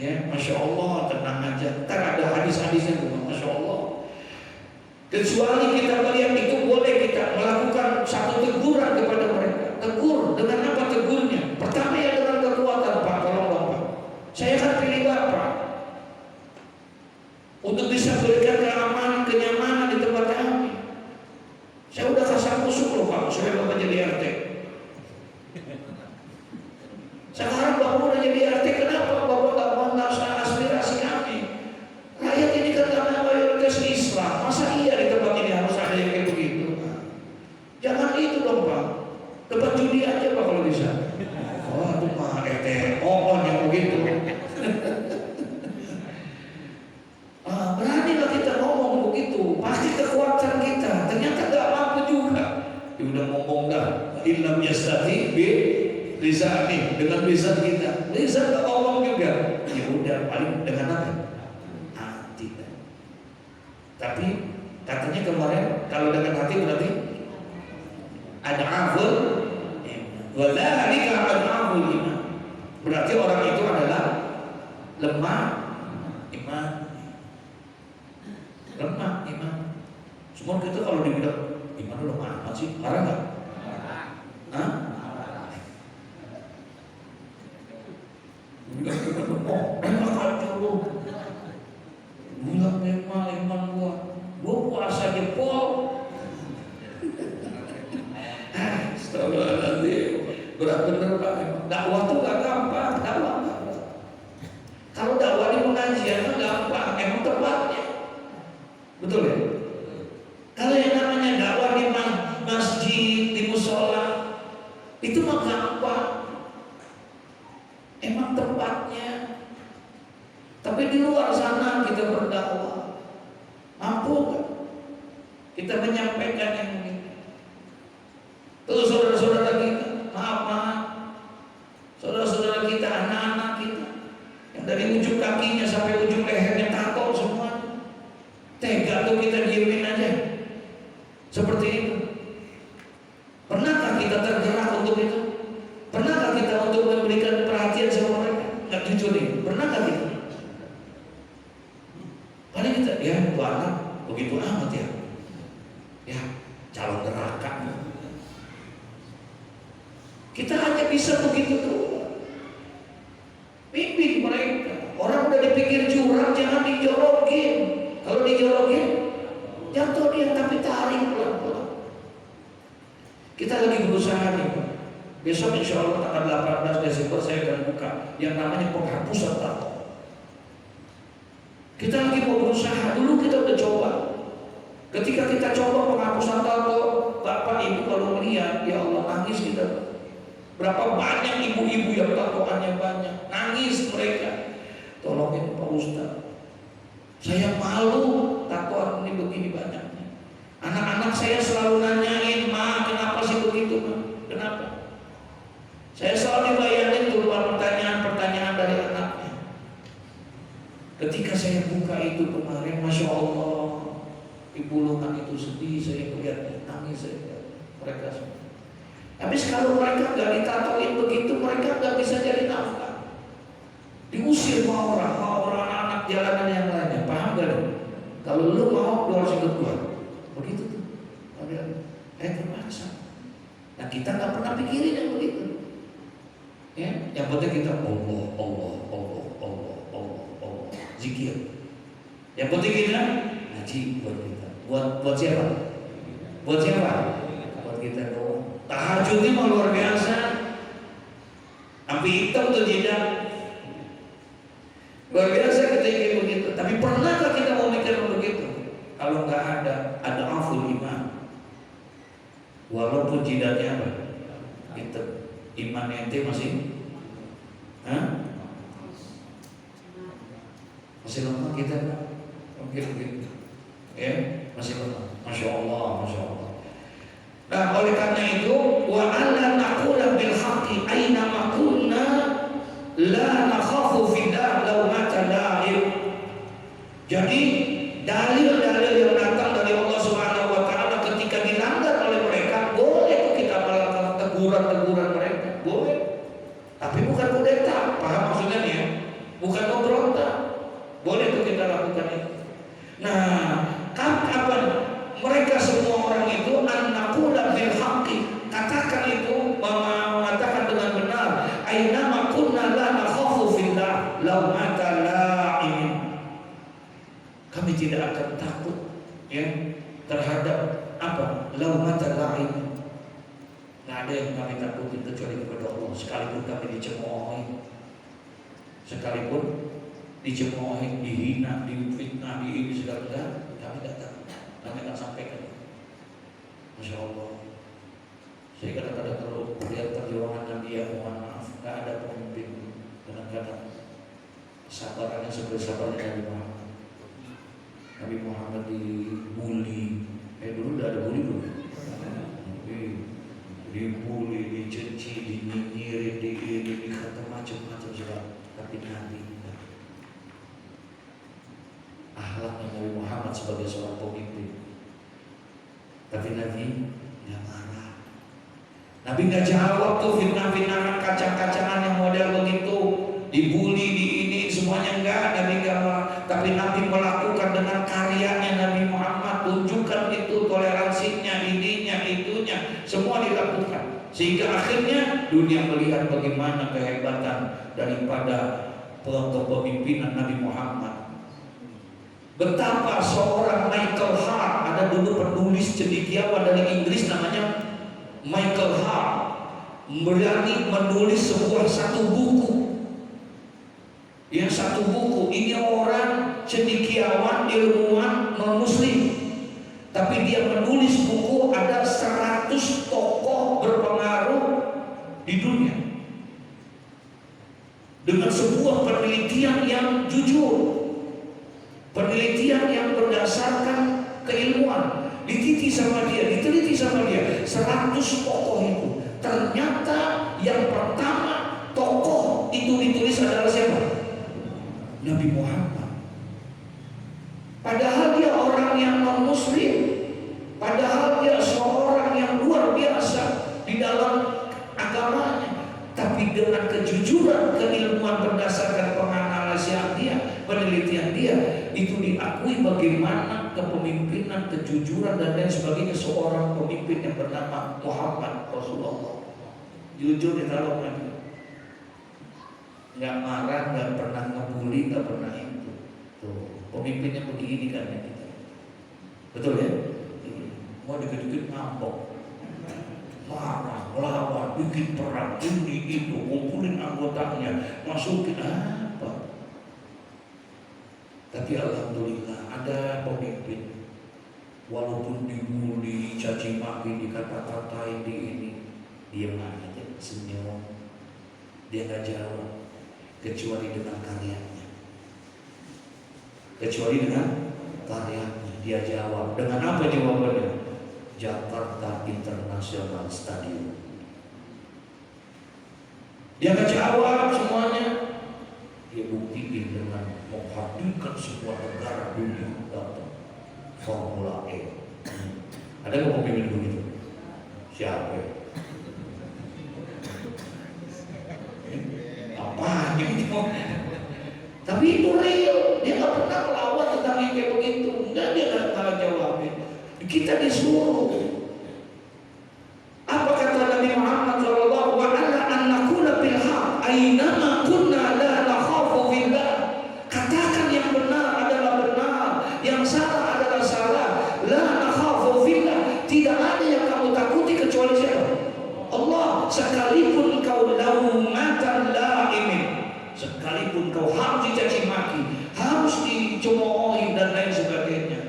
Ya, masya Allah, tenang aja. Ntar ada hadis-hadisnya tuh, masya Allah. Kecuali kita melihat itu boleh kita melakukan satu teguran kepada mereka. Tegur, dengan apa tegurnya? Pertama ya dengan kekuatan, Pak, tolong Bapak. Saya akan pilih Bapak untuk bisa berikan keamanan, kenyamanan di tempat kami. Saya udah kasih musuh loh Pak, supaya Bapak jadi RT. Sekarang Bapak udah jadi RT, kenapa Bapak gak mau aspirasi kami? Rakyat ini kan karena mayoritas Islam, masa iya di tempat ini harus ada yang kayak begitu? Jangan itu dong Pak. Tempat judi aja Pak kalau bisa. Oh itu Pak RT mohon yang begitu. Beranilah kita ngomong begitu. Pasti kekuatan kita. Ternyata gak mampu juga. Ya udah ngomong dah. Ilham yastati bi lisani, dengan lisan kita. Lisan gak ngomong juga. Ya udah paling dengan apa? Hati. Tapi katanya kemarin kalau dengan hati berarti ada aful. Wadzalika ad'aful iman. Berarti orang itu adalah lemah iman. Lemah iman. Semua kita kalau dibilang iman lu lemah amat sih, marah enggak? Hah? Bilang kita lemah, enak aja lu. Bilang memang iman gua puasa jempol. Astagfirullahaladzim. Berat bener Pak. Dakwah tuh gak gampang. Kalau dakwah di pengajian tuh gampang, emang tempatnya. Betul ya? Kalau yang namanya dakwah di masjid, di musola, itu mah gampang. Emang tempatnya. Tapi di luar sana kita berdakwah, mampu gak? Kita menyampaikan yang ini. Tuh saudara-saudara kita, maaf, saudara-saudara kita, anak-anak kita, yang dari ujung kakinya sampai ujung lehernya tato semuanya. Tega tuh kita diemin aja. Seperti itu. Pernahkah kita tergerak untuk itu? Pernahkah kita untuk memberikan perhatian sama mereka? Nggak jujur nih, pernahkah kita? Paling kita, ya itu anak begitu amat ya. Ya, calon neraka. Kita hanya bisa begitu tuh. Bimbing mereka. Orang udah dipikir jurang, jangan dijorokin. Kalau dijorokin, jatuh dia, tapi tarik pelan-pelan. Kita lagi berusaha nih. Besok insya Allah tanggal 18 Desember saya akan buka yang namanya penghapusan tato. Kita lagi mau berusaha. Dulu kita udah coba. Ketika kita coba penghapusan tato, Bapak Ibu kalau melihat, ya Allah nangis kita. Berapa banyak ibu-ibu yang tatoannya banyak, nangis mereka. Tolongin Pak Ustaz, saya malu tatoan ini begini banyaknya. Anak-anak saya selalu nanyain, Ma kenapa sih begitu Ma? Kenapa? Saya selalu dibayangin suka itu kemarin, Masya Allah, di Bulungan itu sedih saya melihatnya, nangis saya lihat mereka semua. Habis kalau mereka nggak ditatoin begitu, mereka nggak bisa jadi nafkah. Diusir sama orang anak jalanan yang lainnya, paham gak? Kalau lu mau, lu harus ikut gua. Begitu tuh. Terpaksa. Nah kita nggak pernah pikirin yang begitu. Ya, yang penting kita Allah, zikir. Yang penting kita ngaji buat kita. Buat siapa? Buat siapa? Buat kita doang. Tahajudnya mah luar biasa. Sampai hitam tuh jidat. Luar biasa kita ingin begitu. Tapi pernahkah kita mau mikir begitu? Kalau nggak ada aful iman. Walaupun jidatnya apa? Hitam. Iman ente masih, masih lemah kita kan? Mungkin begitu. Ya, masih lemah. Masya Allah, Masya Allah. Nah, oleh karena itu, wa alla naqula bil haqqi aina ma kunna la nakhafu fillah lawmata la'im. Jadi dalil-dalil yang datang dari Allah Subhanahu wa taala ketika dilanggar oleh mereka, boleh kita melakukan teguran-teguran mereka, boleh. Tapi bukan kudeta, paham maksudnya ya? Bukan memberontak. Boleh itu kita lakukan itu. Nah, kapan mereka semua orang itu an-naqula bil haqqi, katakan itu, mengatakan dengan benar, aina ma kunna la nakhafu fillah lawmata la'im. Kami tidak akan takut ya terhadap apa? Lawmata la'im. Nggak ada yang kami takutin kecuali kepada Allah. Sekalipun kami dicemoohi, sekalipun dicemoohi, dihina, difitnah, ini segala, kami tidak takut. Kami akan sampaikan. Masya Allah. Saya kadang-kadang kalau melihat perjuangan Nabi, ya mohon maaf, nggak ada pemimpin kadang-kadang sabarannya seperti sabarnya Nabi Muhammad. Nabi Muhammad dibully. Dulu udah ada bully belum? Dibully, dicaci, dinyinyir, dikata macam-macam segala. Tapi Nabi akhlaknya Nabi Muhammad sebagai seorang pemimpin. Tapi Nabi nggak marah. Nabi nggak jawab tuh fitnah-fitnah kacang-kacangan yang model begitu, dibully, di ini semuanya enggak. Nabi nggak marah. Tapi Nabi melakukan dengan karyanya Nabi Muhammad, tunjukkan itu toleransinya, ininya, itunya, semua dilakukan. Sehingga akhirnya dunia melihat bagaimana kehebatan daripada kepemimpinan Nabi Muhammad. Betapa seorang Michael Hart, ada dulu penulis cendekiawan dari Inggris namanya Michael Hart, berani menulis satu buku. Yang satu buku ini orang cendekiawan, ilmuwan, non-muslim, tapi dia menulis buku ada 100 tokoh berpengaruh di dunia dengan sebuah penelitian yang jujur. Penelitian yang berdasarkan keilmuan, diteliti sama dia, 100 tokoh itu. Ternyata yang pertama tokoh itu ditulis adalah siapa? Nabi Muhammad. Padahal dia orang yang non-muslim, padahal dia seorang yang luar biasa di dalam agamanya, tapi dengan kejujuran, keilmuan berdasarkan penganalisian dia, penelitian dia, itu diakui bagaimana kepemimpinan, kejujuran dan lain sebagainya seorang pemimpin yang bernama Muhammad Rasulullah. Jujur di dalam hati, nggak marah, nggak pernah ngebully, nggak pernah itu. Tuh, pemimpinnya begini kan ya kita. Betul ya? Mau dikit-dikit ngambek, marah, melawan, bikin perang, ini itu, kumpulin anggotanya, masukin apa? Tapi alhamdulillah ada pemimpin, walaupun dibully, caci maki, dikata-katain, di ini, diam aja, senyum, dia nggak jawab, kecuali dengan karyanya. Kecuali dengan karyanya dia jawab. Dengan apa jawabannya? Jakarta International Stadium. Dia nggak jawab semuanya, dia buktiin dengan menghadirkan sebuah negara dunia datang Formula E. Ada nggak pemimpin begitu? Siapa? Apa gitu? Tapi itu real. Dia nggak pernah melawan tentang yang kayak begitu. Enggak, dia nggak jawabin. Kita disuruh. Apa kata Nabi Muhammad sallallahu alaihi wasallam? An nakuna bil haq aynama kunna la nakhafu billah. Katakan yang benar adalah benar, yang salah adalah salah. La nakhafu billah. Tidak ada yang kamu takuti kecuali siapa? Allah. Sekalipun kau laumatan laimin, sekalipun kau harus dicaci maki, harus dicemoohi dan lain sebagainya.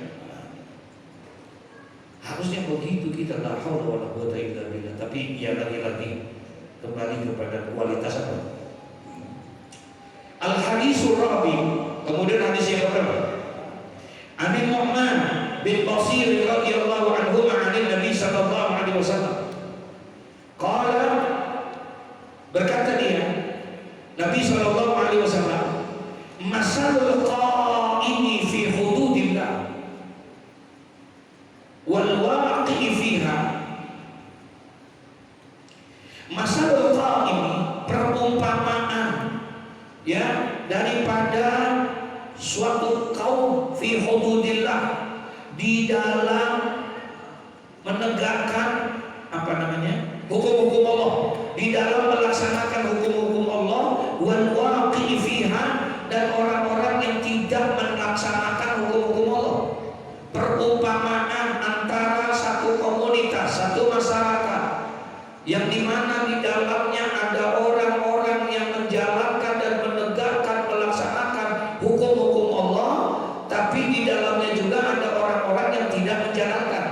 Harusnya begitu kita, la haula wala quwwata illa billah. Tapi ya lagi-lagi kembali kepada kualitas apa? Al hadisul rabi. Kemudian hadis yang berapa? An Nu'man bin Bashir radhiyallahu anhu an Nabi sallallahu alaihi wasallam. Qala, berkata dia, Nabi sallallahu alaihi wasallam, masalul qa'imi fi hududillah wal waqi'i fiha. Masalul qa'imi, perumpamaan ya daripada suatu kaum fi hududillah, di dalam menegakkan apa namanya? Hukum-hukum Allah, di dalam melaksanakan hukum-hukum Allah, wal waqi'i fiha, dan orang-orang yang tidak melaksanakan hukum-hukum Allah. Perumpamaan antara satu komunitas, satu masyarakat yang dimana di dalamnya ada orang-orang yang menjalankan dan menegakkan, melaksanakan hukum-hukum Allah, tapi di dalamnya juga ada orang-orang yang tidak menjalankan.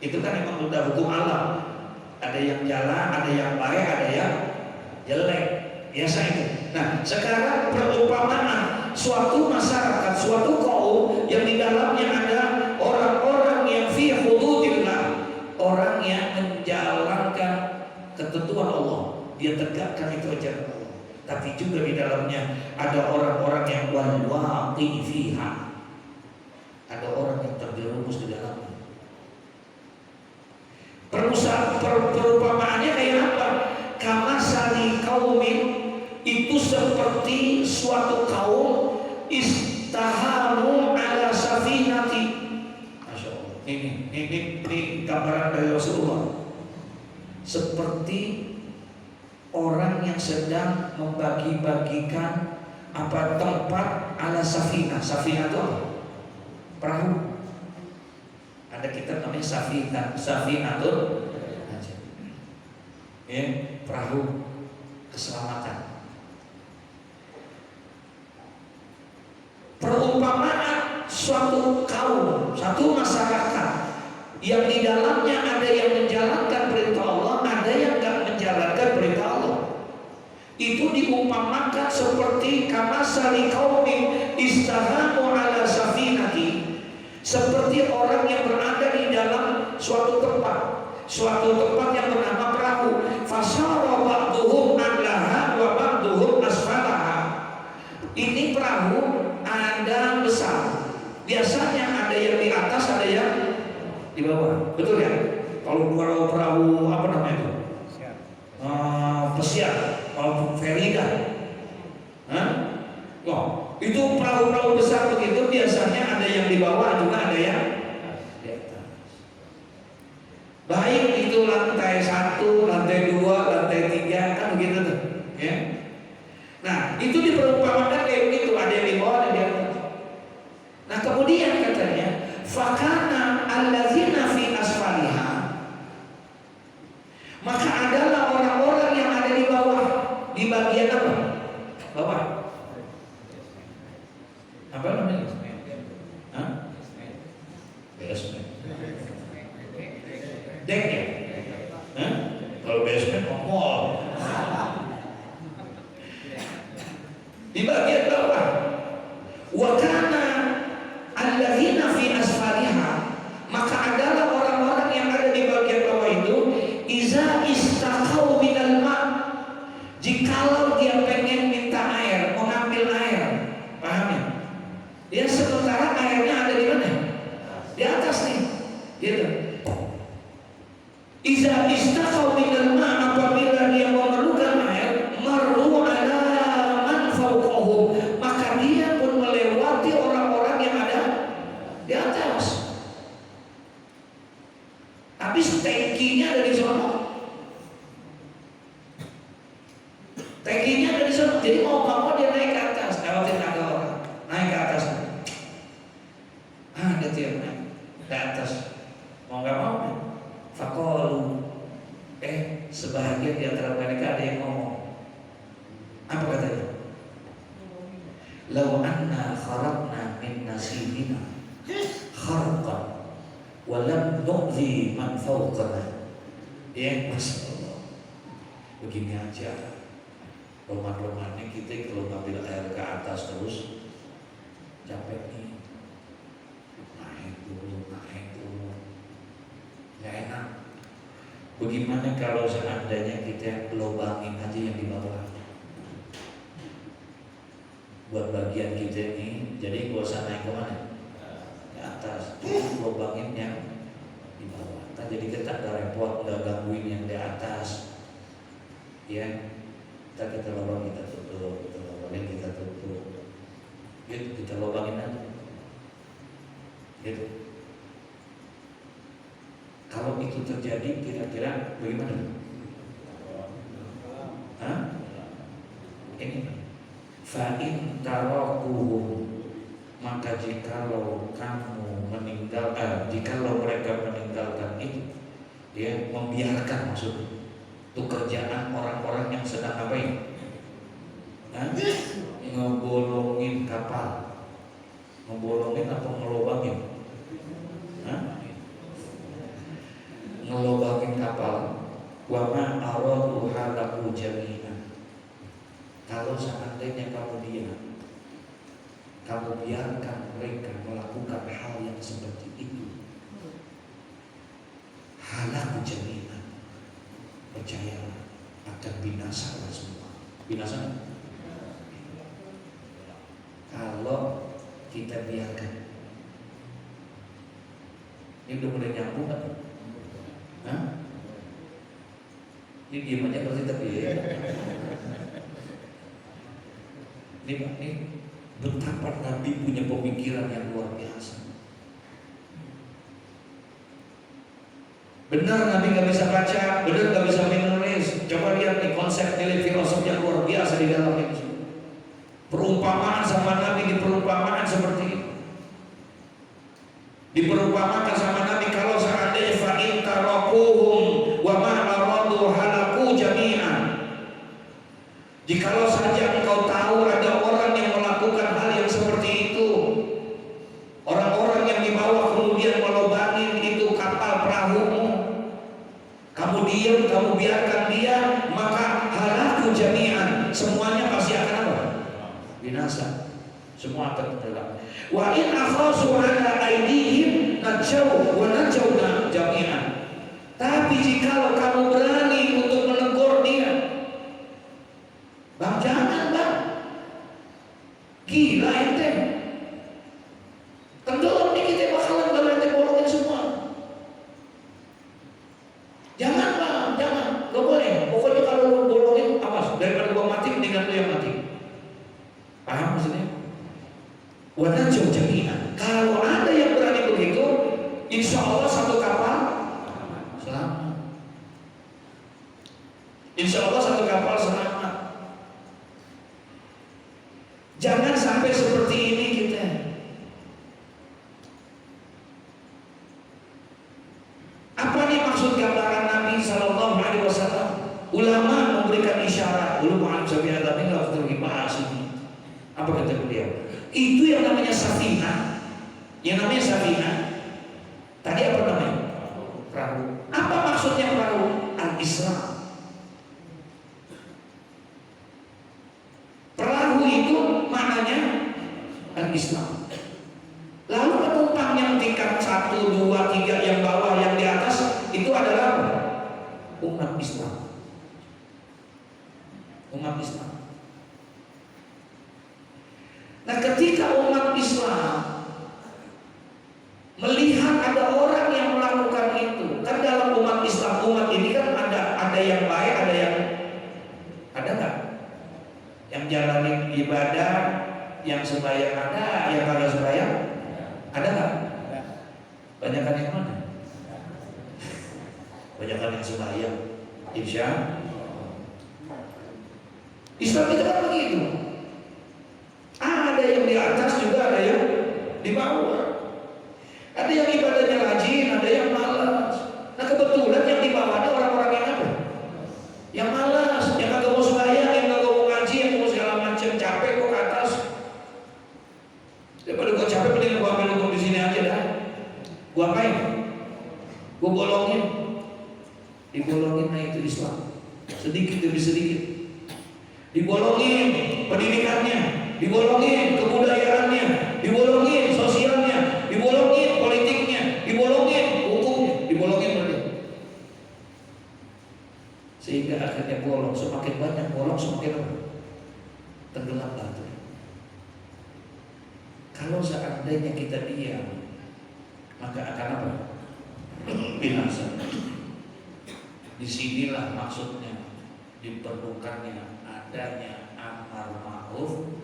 Itu kan memang sudah hukum alam. Ada yang jalan, ada yang baik, ada yang jelek. Biasa itu. Nah, sekarang perumpamaan suatu masyarakat, suatu kaum yang di dalamnya ada orang-orang yang fi hududillah, orang yang menjalankan ketentuan Allah, dia tegakkan itu ajaran Allah. Tapi juga di dalamnya ada orang-orang yang wal waqi'i fiha, ada orang yang terjerumus di dalamnya. Perumpamaannya kayak apa? Kama sali kaumin, itu seperti suatu kaum istahamu ala safinati. Masya Allah. Ini gambaran dari Rasulullah. Seperti orang yang sedang membagi-bagikan apa tempat ala safinah. Safinah itu apa? Perahu. Ada kitab namanya Safinatul ya, perahu keselamatan. Perumpamaan suatu kaum, satu masyarakat yang di dalamnya ada yang menjalankan perintah Allah, ada yang tidak menjalankan perintah Allah. Itu diumpamakan seperti kamasali qaumin istahamu ala safinati, seperti orang yang berada di dalam suatu tempat yang bernama perahu. Fasara ba'duhum a'laha wa ba'duhum asfalaha. Ini perahu ada besar. Biasanya ada yang di atas, ada yang di bawah. Betul ya? Kalau perahu apa namanya itu? Pesiar. Kalau ferry kan? Itu perahu-perahu besar begitu, biasanya ada yang di bawah juga ada yang di atas. Baik itu lantai 1, lantai 2, lantai 3, kan begitu tuh, ya. Nah, itu diperumpamakan kayak begitu, ada yang di bawah, ada yang di atas. Nah, kemudian katanya, fakana allazina fi asfaliha, maka adalah orang-orang yang ada di bawah, di bagian apa? Bawah. Apa namanya? Basement. Deck ya? Kalau basement mall. Di bagian bawah. Wa kana allazina fi asfaliha, maka adalah orang-orang yang ada di bagian bawah itu, iza istaqau minal ma', jikalau dia pengen minta air, mengambil air, paham ya? Tankinya ada di sana. Jadi mau nggak mau dia naik ke atas, lewatin ada orang, naik ke atas. Dia tiap naik ke atas, mau nggak mau. Fakolu, sebahagian di antara mereka ada yang ngomong. Apa katanya? Lau anna kharaqna min nasibina kharqan wa lam nu'zi man fawqana. Ya, Masya Allah. Begini aja roman-romannya kita kalau ngambil air ke atas terus capek nih, naik turun nggak enak. Bagaimana kalau seandainya kita lobangin aja yang di bawah buat bagian kita ini, jadi gak usah naik ke mana, ke atas, lobangin yang di bawah. Kan jadi kita nggak repot, nggak gangguin yang di atas, ya. Kita lubang, kita tutup, kita lubangin, kita tutup, gitu, kita lubangin aja, gitu. Kalau itu terjadi, kira-kira bagaimana? Ini fa'in tarakuhum, maka jikalau kamu jikalau mereka meninggalkan itu, ya, membiarkan maksudnya itu kerjaan orang-orang yang sedang ngapain? Ngebolongin kapal, ngebolongin atau ngelobangin? Ngelobangin kapal. Wa ma aradu halaku jami'an. Kalau seandainya kamu biarkan mereka melakukan hal yang seperti itu, halaku jami'an, percayalah akan binasa semua. Binasa kalau kita biarkan. Ini udah mulai nyambung kan? Ini diam aja berarti tapi ya. Ini betapa Nabi punya pemikiran yang luar biasa. Benar Nabi nggak bisa baca, benar nggak bisa menulis. Coba lihat nih konsep nilai filosofi yang luar biasa di dalam itu. Perumpamaan sama Nabi diperumpamaan seperti itu. Diperumpamakan sama Nabi kalau seandainya fa'in tarakuhum wa ma aradu halaku jami'an. Jikalau saja engkau tahu ada orang yang melakukan hal yang seperti itu, orang-orang yang dibawa kemudian melobangin itu kapal perahumu, kamu diam, kamu biarkan dia, maka halaku jami'an, semuanya pasti akan apa? Binasa, semua akan tenggelam. Wa in akhasu ala aidihim najau wa najauna jami'an. Tapi jikalau kamu berani untuk menegur dia, bang jangan bang, gila ente, tenggelam nih kita bakalan kalau ente bolongin semua. Jangan bang, jangan, gak boleh. Pokoknya kalau lu bolongin, awas, daripada gua mati mendingan lu yang mati. Paham maksudnya? Wadah jauh jaminan. Kalau ada yang berani begitu, insya Allah satu kapal selamat. Insya Allah satu kapal selamat. Jangan sampai seperti ini kita. Apa nih maksud gambaran Nabi Sallallahu Alaihi Wasallam? Ulama memberikan isyarat. Ulama Al-Jabiyah tapi nggak usah dibahas ini. Apa kata beliau? Itu yang namanya safinah. Yang namanya safinah. Tadi apa namanya? Perahu. Apa maksudnya perahu? Al-Islam. Perahu itu maknanya Al-Islam. Lalu penumpang yang tingkat 1, 2, 3 yang bawah, yang di atas itu adalah apa? Umat Islam. Umat Islam. Nah, ketika umat Islam melihat ada orang yang melakukan itu, kan dalam umat Islam, umat ini kan ada yang baik, ada nggak? Yang jalanin ibadah, yang sembahyang ada, yang kagak sembahyang ada nggak? Banyakan yang mana? Banyakan yang sembahyang, insya. Islam itu kan begitu. Ada yang di atas juga ada yang di bawah. Ada yang ibadahnya rajin, ada yang malas. Nah kebetulan yang di bawah ada orang-orang yang apa? Yang malas, yang kagak mau sembahyang, yang kagak mau ngaji, yang mau segala macam, capek kok ke atas. Daripada gua capek, mending gua ambil hukum di sini aja dah. Gua apain? Gua bolongin. Dibolongin, nah itu Islam. Sedikit demi sedikit. Dibolongin pendidikannya, dibolongin kebudayaannya, dibolongin sosialnya, dibolongin politiknya, dibolongin hukumnya, dibolongin berarti. Sehingga akhirnya bolong, semakin banyak bolong semakin tenggelam batu. Kalau seandainya kita diam, maka akan apa? Binasa. Disinilah maksudnya diperlukannya adanya amar ma'ruf.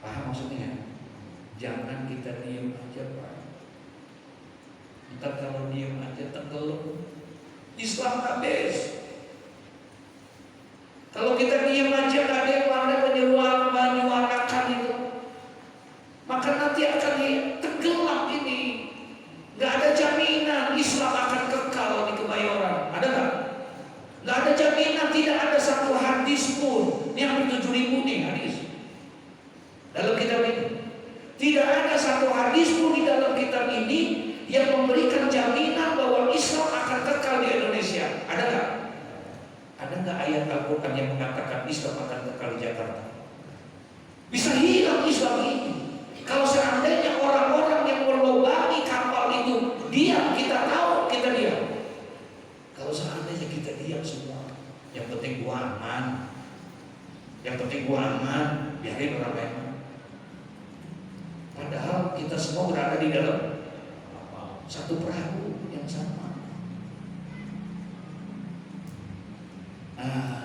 Paham maksudnya? Jangan kita diam aja, Pak. Ntar kalau diam aja tenggelam, Islam habis. Kalau kita diam aja nggak ada yang menyuarakan itu, maka nanti akan tenggelam ini. Nggak ada jaminan Islam akan kekal di Kebayoran. Ada nggak? Nggak ada jaminan, tidak ada satu hadis pun. Ini hampir 7.000 nih hadis dalam kitab ini. Tidak ada satu hadis pun di dalam kitab ini yang memberikan jaminan bahwa Islam akan kekal di Indonesia. Ada nggak? Ada nggak ayat Al-Quran yang mengatakan Islam akan kekal di Jakarta? Bisa hilang Islam ini kalau seandainya orang-orang yang melobangi kapal itu diam. Kita tahu kita diam. Kalau seandainya kita diam semua, yang penting gua aman, biarin orang lain. Padahal kita semua berada di dalam satu perahu yang sama.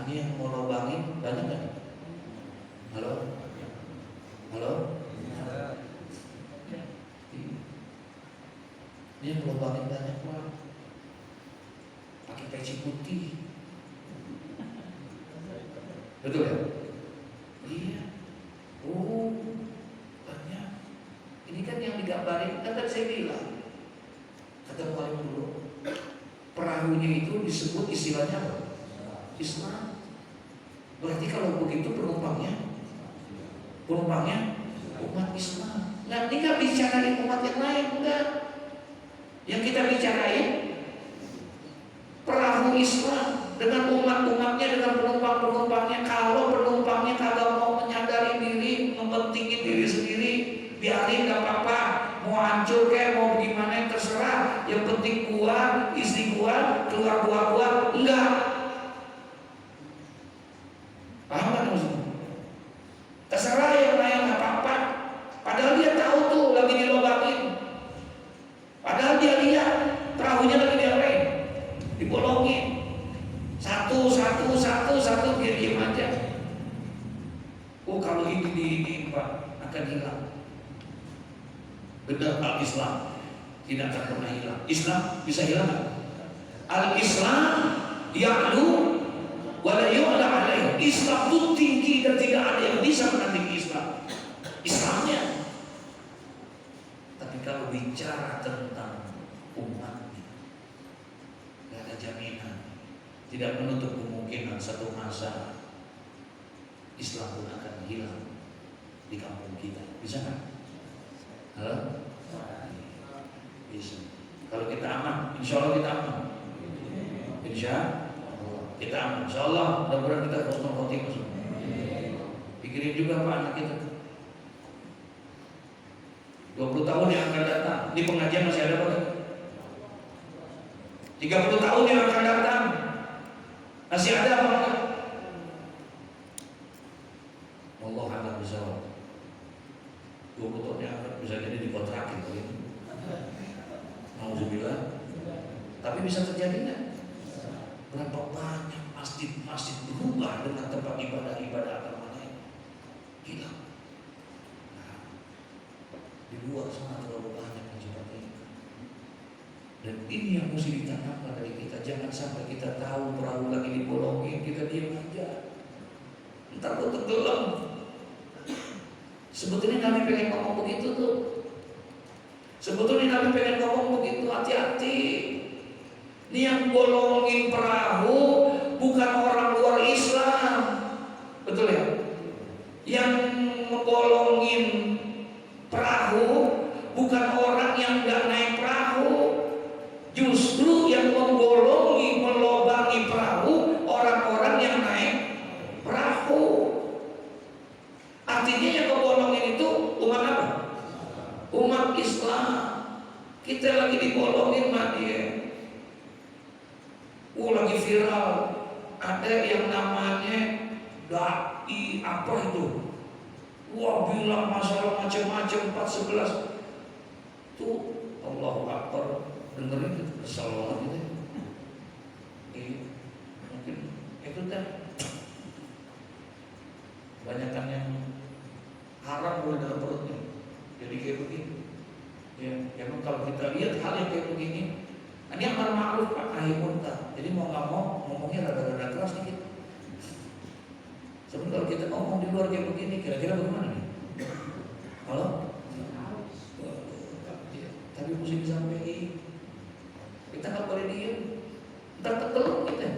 Ini yang mau lobangin banyak kan? Halo? Ini yang lobangin banyak Pak. Pakai peci putih. Betul ya? Iya. Oh, banyak. Ini kan yang digambarin, kan tadi saya bilang, kata Muhammad dulu, perahunya itu disebut istilahnya apa? Islam. Berarti kalau begitu penumpangnya umat Islam. Nah, ini nggak bicarain umat yang lain, enggak. Yang kita bicarain perahu Islam dengan umat-umatnya, dengan penumpang-penumpangnya. Kalau penumpangnya kagak mau menyadari diri, mementingin diri sendiri, biarin gak apa-apa. Mau hancur kayak mau gimana terserah. Yang penting gua, istri gua, keluarga gua, enggak. Paham kan maksudnya? Terserah yang lain gak apa-apa. Padahal dia tahu tuh lagi dilobangin. Padahal dia lihat perahunya lagi diapain? Dibolongin. Satu dia diam aja. Oh kalau ini diimpan akan hilang. Benar al-Islam tidak akan pernah hilang. Islam bisa hilang gak? Al-Islam ya'lu wa la yu'la alaih. Islam itu tinggi dan tidak ada yang bisa menandingi Islam. Islamnya. Tapi kalau bicara tentang umatnya, tidak ada jaminan. Tidak menutup kemungkinan satu masa Islam pun akan hilang di kampung kita. Bisa kan? Halo? Bisa. Kalau kita aman, insya Allah kita aman. Insya Allah kita aman. Insya Allah mudah-mudahan kita husnul khotimah semua. Pikirin juga Pak anak kita. 20 tahun yang akan datang, ini pengajian masih ada Pak? 30 tahun yang akan datang, masih ada apa enggak? Allah akan bisa 20 tahun yang akan bisa jadi dikontrakin begini. Nauzubillah. Tapi bisa terjadi nggak? Berapa banyak masjid-masjid berubah dengan tempat ibadah-ibadah agama lain? Gila. Nah, di luar sana terlalu banyak yang seperti ini. Dan ini yang mesti ditanamkan dari kita. Jangan sampai kita tahu perahu lagi dibolongin, kita diam aja. ntar gue tenggelam. Sebetulnya Nabi pengen ngomong begitu tuh. Sebetulnya Nabi pengen ngomong begitu, hati-hati. Ini yang bolongin perahu bukan orang luar Islam, betul ya? Yang ngebolongin perahu bukan orang yang nggak naik perahu. Justru yang membolongi, melobangi perahu orang-orang yang naik perahu. Artinya yang kebolongin itu umat apa? Umat Islam. Kita lagi dibolongin sama dia. Lagi viral. Ada yang namanya dai apa itu? Wah, bilang masalah macam-macam 411. Tuh Allahu Akbar. Dengerin itu kesal banget gitu. Mungkin itu kan banyakan yang haram mulai dalam perutnya. Jadi kayak begini. Ya, emang kalau kita lihat hal yang kayak begini, ini amar ma'ruf nahi munkar. Jadi mau nggak mau ngomongnya rada-rada keras dikit. Sebenarnya kalau kita ngomong di luar kayak begini, kira-kira bagaimana nih? Halo? Tapi mesti disampaikan. Kita nggak boleh diem. Ntar tenggelam kita.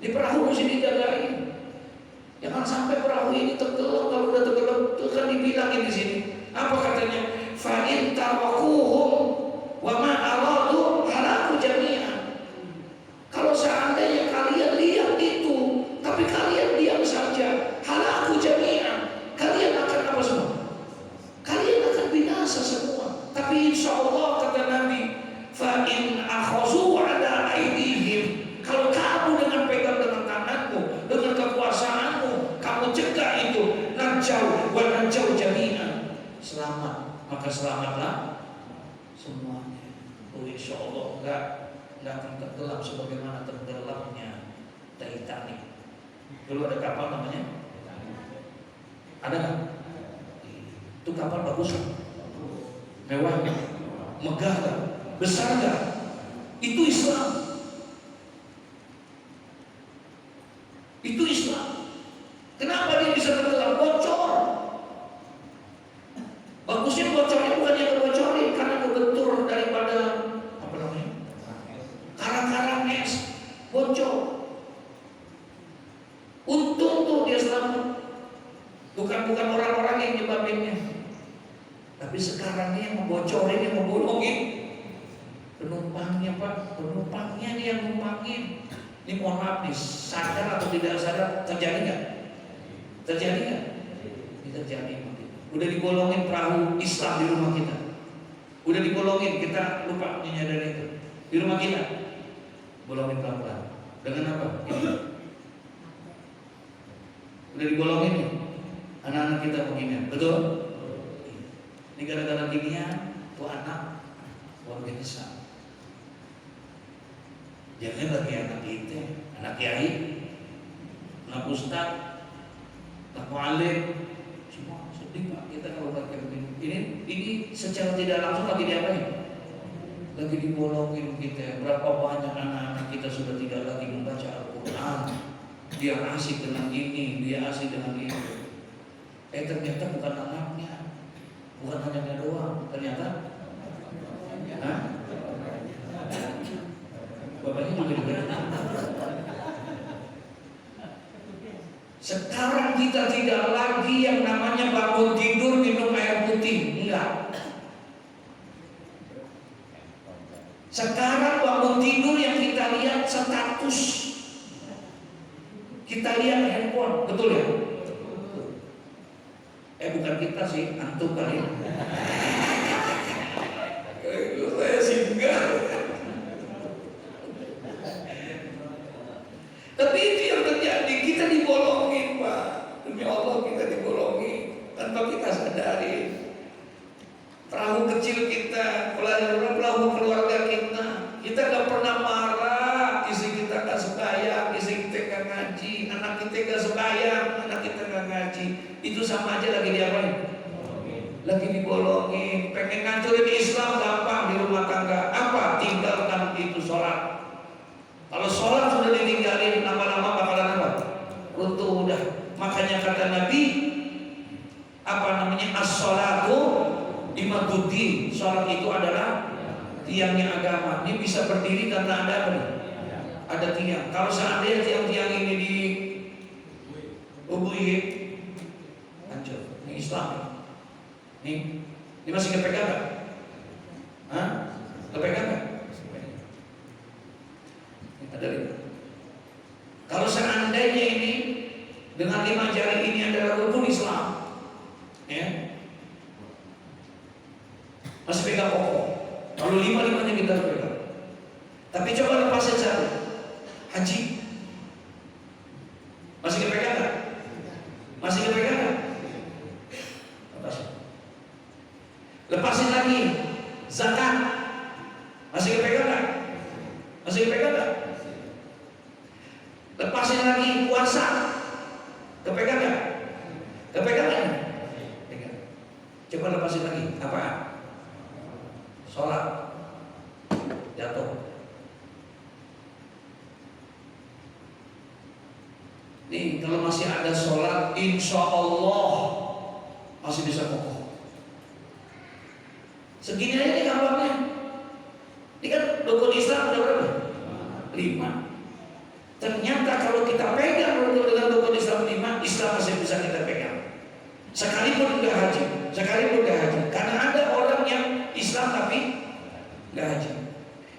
Di perahu mesti dijagain. Jangan sampai perahu ini tenggelam. Kalau udah tenggelam, itu kan dibilangin di sini. Apa katanya? Fa in tawakuhum wa ma aradu halaku jami'an. Kalau seandainya kalian lihat itu, tapi kalian diam saja, halaku jami'an. Kalian akan apa semua? Kalian akan binasa semua. Tapi insya Allah kata Nabi, fa in akhazu ala aidihim. Kalau kamu dengan pegang dengan tanganmu, dengan kekuasaanmu, kamu cegah itu, najau wa najau jami'an. Selamat, maka selamatlah semuanya. Insya Allah enggak akan tenggelam sebagaimana tenggelamnya Titanic. Dulu ada kapal namanya, ada nggak? Itu kapal bagus, mewah, megah nggak? Besar nggak? Itu Islam. Itu Islam. Kenapa dia bisa tenggelam? Bocor. Bagusnya bocornya bukan yang kebocorin, karena kebentur daripada apa namanya? Karang-karang es bocor. Untung tuh dia selamat. Bukan orang-orang yang nyebabinnya. Tapi sekarang ini yang membocorin, yang membolongin penumpangnya, Pak. Penumpangnya nih yang numpangin. Ini mohon maaf nih, sadar atau tidak sadar, terjadi nggak? Terjadi nggak? Ini terjadi. Udah dibolongin perahu Islam di rumah kita. Udah dibolongin, kita lupa menyadari itu. Di rumah kita bolongin pelan-pelan. Dengan apa? Ini. Udah dibolongin nih. Anak-anak kita begini, betul? Ini gara-gara ginian, tuh anak warga Islam. Jangan lagi anak kita, anak kiai, anak ustaz, anak mu'alim, semua sedih Pak kita kalau kayak begini. Ini secara tidak langsung lagi diapain? Lagi dibolongin kita. Berapa banyak anak-anak kita sudah tidak lagi membaca Al-Quran. Dia asik dengan ini, dia asik dengan ini. Ternyata bukan anaknya, bukan anaknya doang. Ternyata, bapaknya juga diberi. Sekarang kita tidak lagi yang namanya bangun tidur minum air putih, enggak. Sekarang bangun tidur yang kita lihat status, kita lihat handphone, betul ya? Bukan kita sih, antum kali. Saya singgah. Tapi itu yang terjadi, kita dibolongin Pak. Demi Allah kita dibolongin tanpa kita sadari. Perahu kecil kita, perahu keluarga kita gak pernah marah. Istri kita gak sembahyang, istri kita gak ngaji, anak kita gak sembahyang, anak kita gak ngaji. Itu sama aja lagi diapain? Lagi dibolongin. Pengen ngancurin Islam gampang di rumah tangga. Apa? Tinggalkan itu sholat. Kalau sholat sudah ditinggalin, lama-lama bakalan apa? Runtuh udah. bisa berdiri karena ada apa nih? Ada tiang. Kalau seandainya tiang-tiang ini di UUI hancur. Ini Islam. Ini masih kepegang nggak? Hah? Kepegang nggak? Ada 5. Kalau seandainya ini dengan 5 jari ini adalah rukun Islam, ya, masih pegang kokoh. Kalau 5-5-nya kita pegang. Tapi coba lepasin satu. Haji, masih kepegang nggak? Masih kepegang nggak? Lepasin. Lepasin lagi. Zakat, masih kepegang nggak? Masih kepegang nggak? Lepasin lagi. Puasa, kepegang nggak? Kepegang nggak? Pegang. Coba lepasin lagi. Apa? Sholat, jatuh. Nih, kalau masih ada sholat, insya Allah masih bisa kokoh. Segini aja nih gampangnya. Ini kan rukun Islam ada berapa? 5. Ternyata kalau kita pegang rukun Islam 5, Islam masih bisa kita pegang. Sekalipun udah haji, karena ada orang yang Islam tapi nggak haji.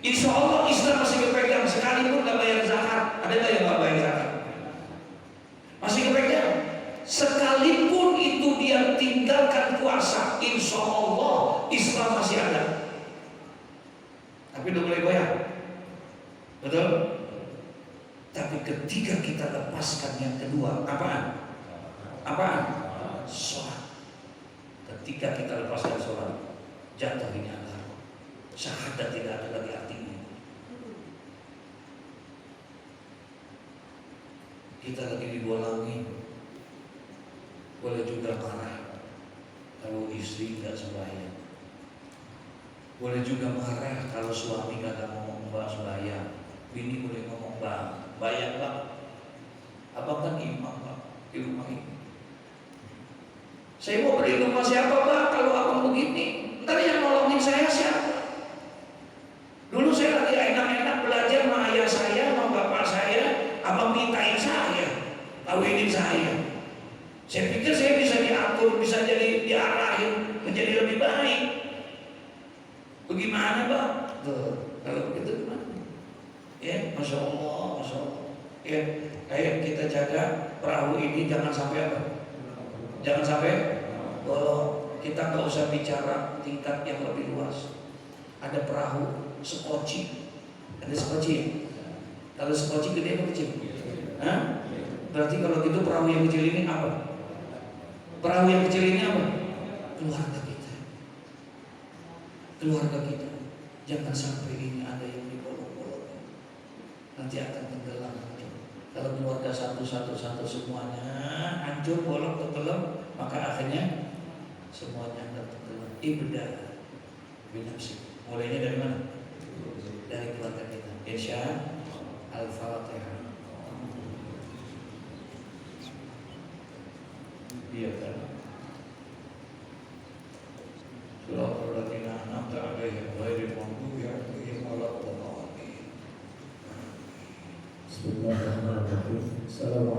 Insya Allah Islam masih kepegang sekalipun nggak bayar zakat. Ada nggak yang nggak bayar zakat? Masih kepegang. Sekalipun itu dia tinggalkan puasa, insya Allah Islam masih ada. Tapi udah mulai goyah, betul? Tapi ketika kita lepaskan yang kedua, apaan? Sholat. Ketika kita lepaskan sholat, jatuh ini agama. Syahadat tidak ada lagi artinya. Kita lagi dibolangin. Boleh juga marah kalau istri nggak sembahyang. Boleh juga marah kalau suami nggak ngomong mbak sembahyang. Bini boleh ngomong bang, bayang bang. Abang kan imam bang di rumah ini. Saya mau beli rumah siapa bang kalau abang begini? Ntar yang nolongin saya siapa? Dulu saya lagi enak-enak belajar sama ayah saya, sama bapak saya. Abang mintain saya, kawinin saya. Saya pikir saya bisa diatur, bisa jadi diarahin menjadi lebih baik. Bagaimana bang? Tuh, kalau begitu gimana? Ya, masya Allah. Ya, kayak kita jaga perahu ini jangan sampai apa? Jangan sampai bolong. Kita nggak usah bicara tingkat yang lebih luas. Ada perahu sekoci, ada sekoci. Kalau sekoci gede apa kecil? Hah? Berarti kalau gitu perahu yang kecil ini apa? Perahu yang kecil ini apa? Keluarga kita. Jangan sampai ini ada yang dibolong-bolong. Nanti akan tenggelam. Kalau keluarga satu semuanya hancur, bolong, tenggelam, maka akhirnya semuanya akan tenggelam. Ibda binafsi. Mulainya dari mana? Dari keluarga kita. Insya Al-Fatihah. Iya kan? Surah Al-Fatihah an'amta 'alaihim ghairil maghdubi 'alaihim waladdallin. Bismillahirrahmanirrahim. Assalamualaikum.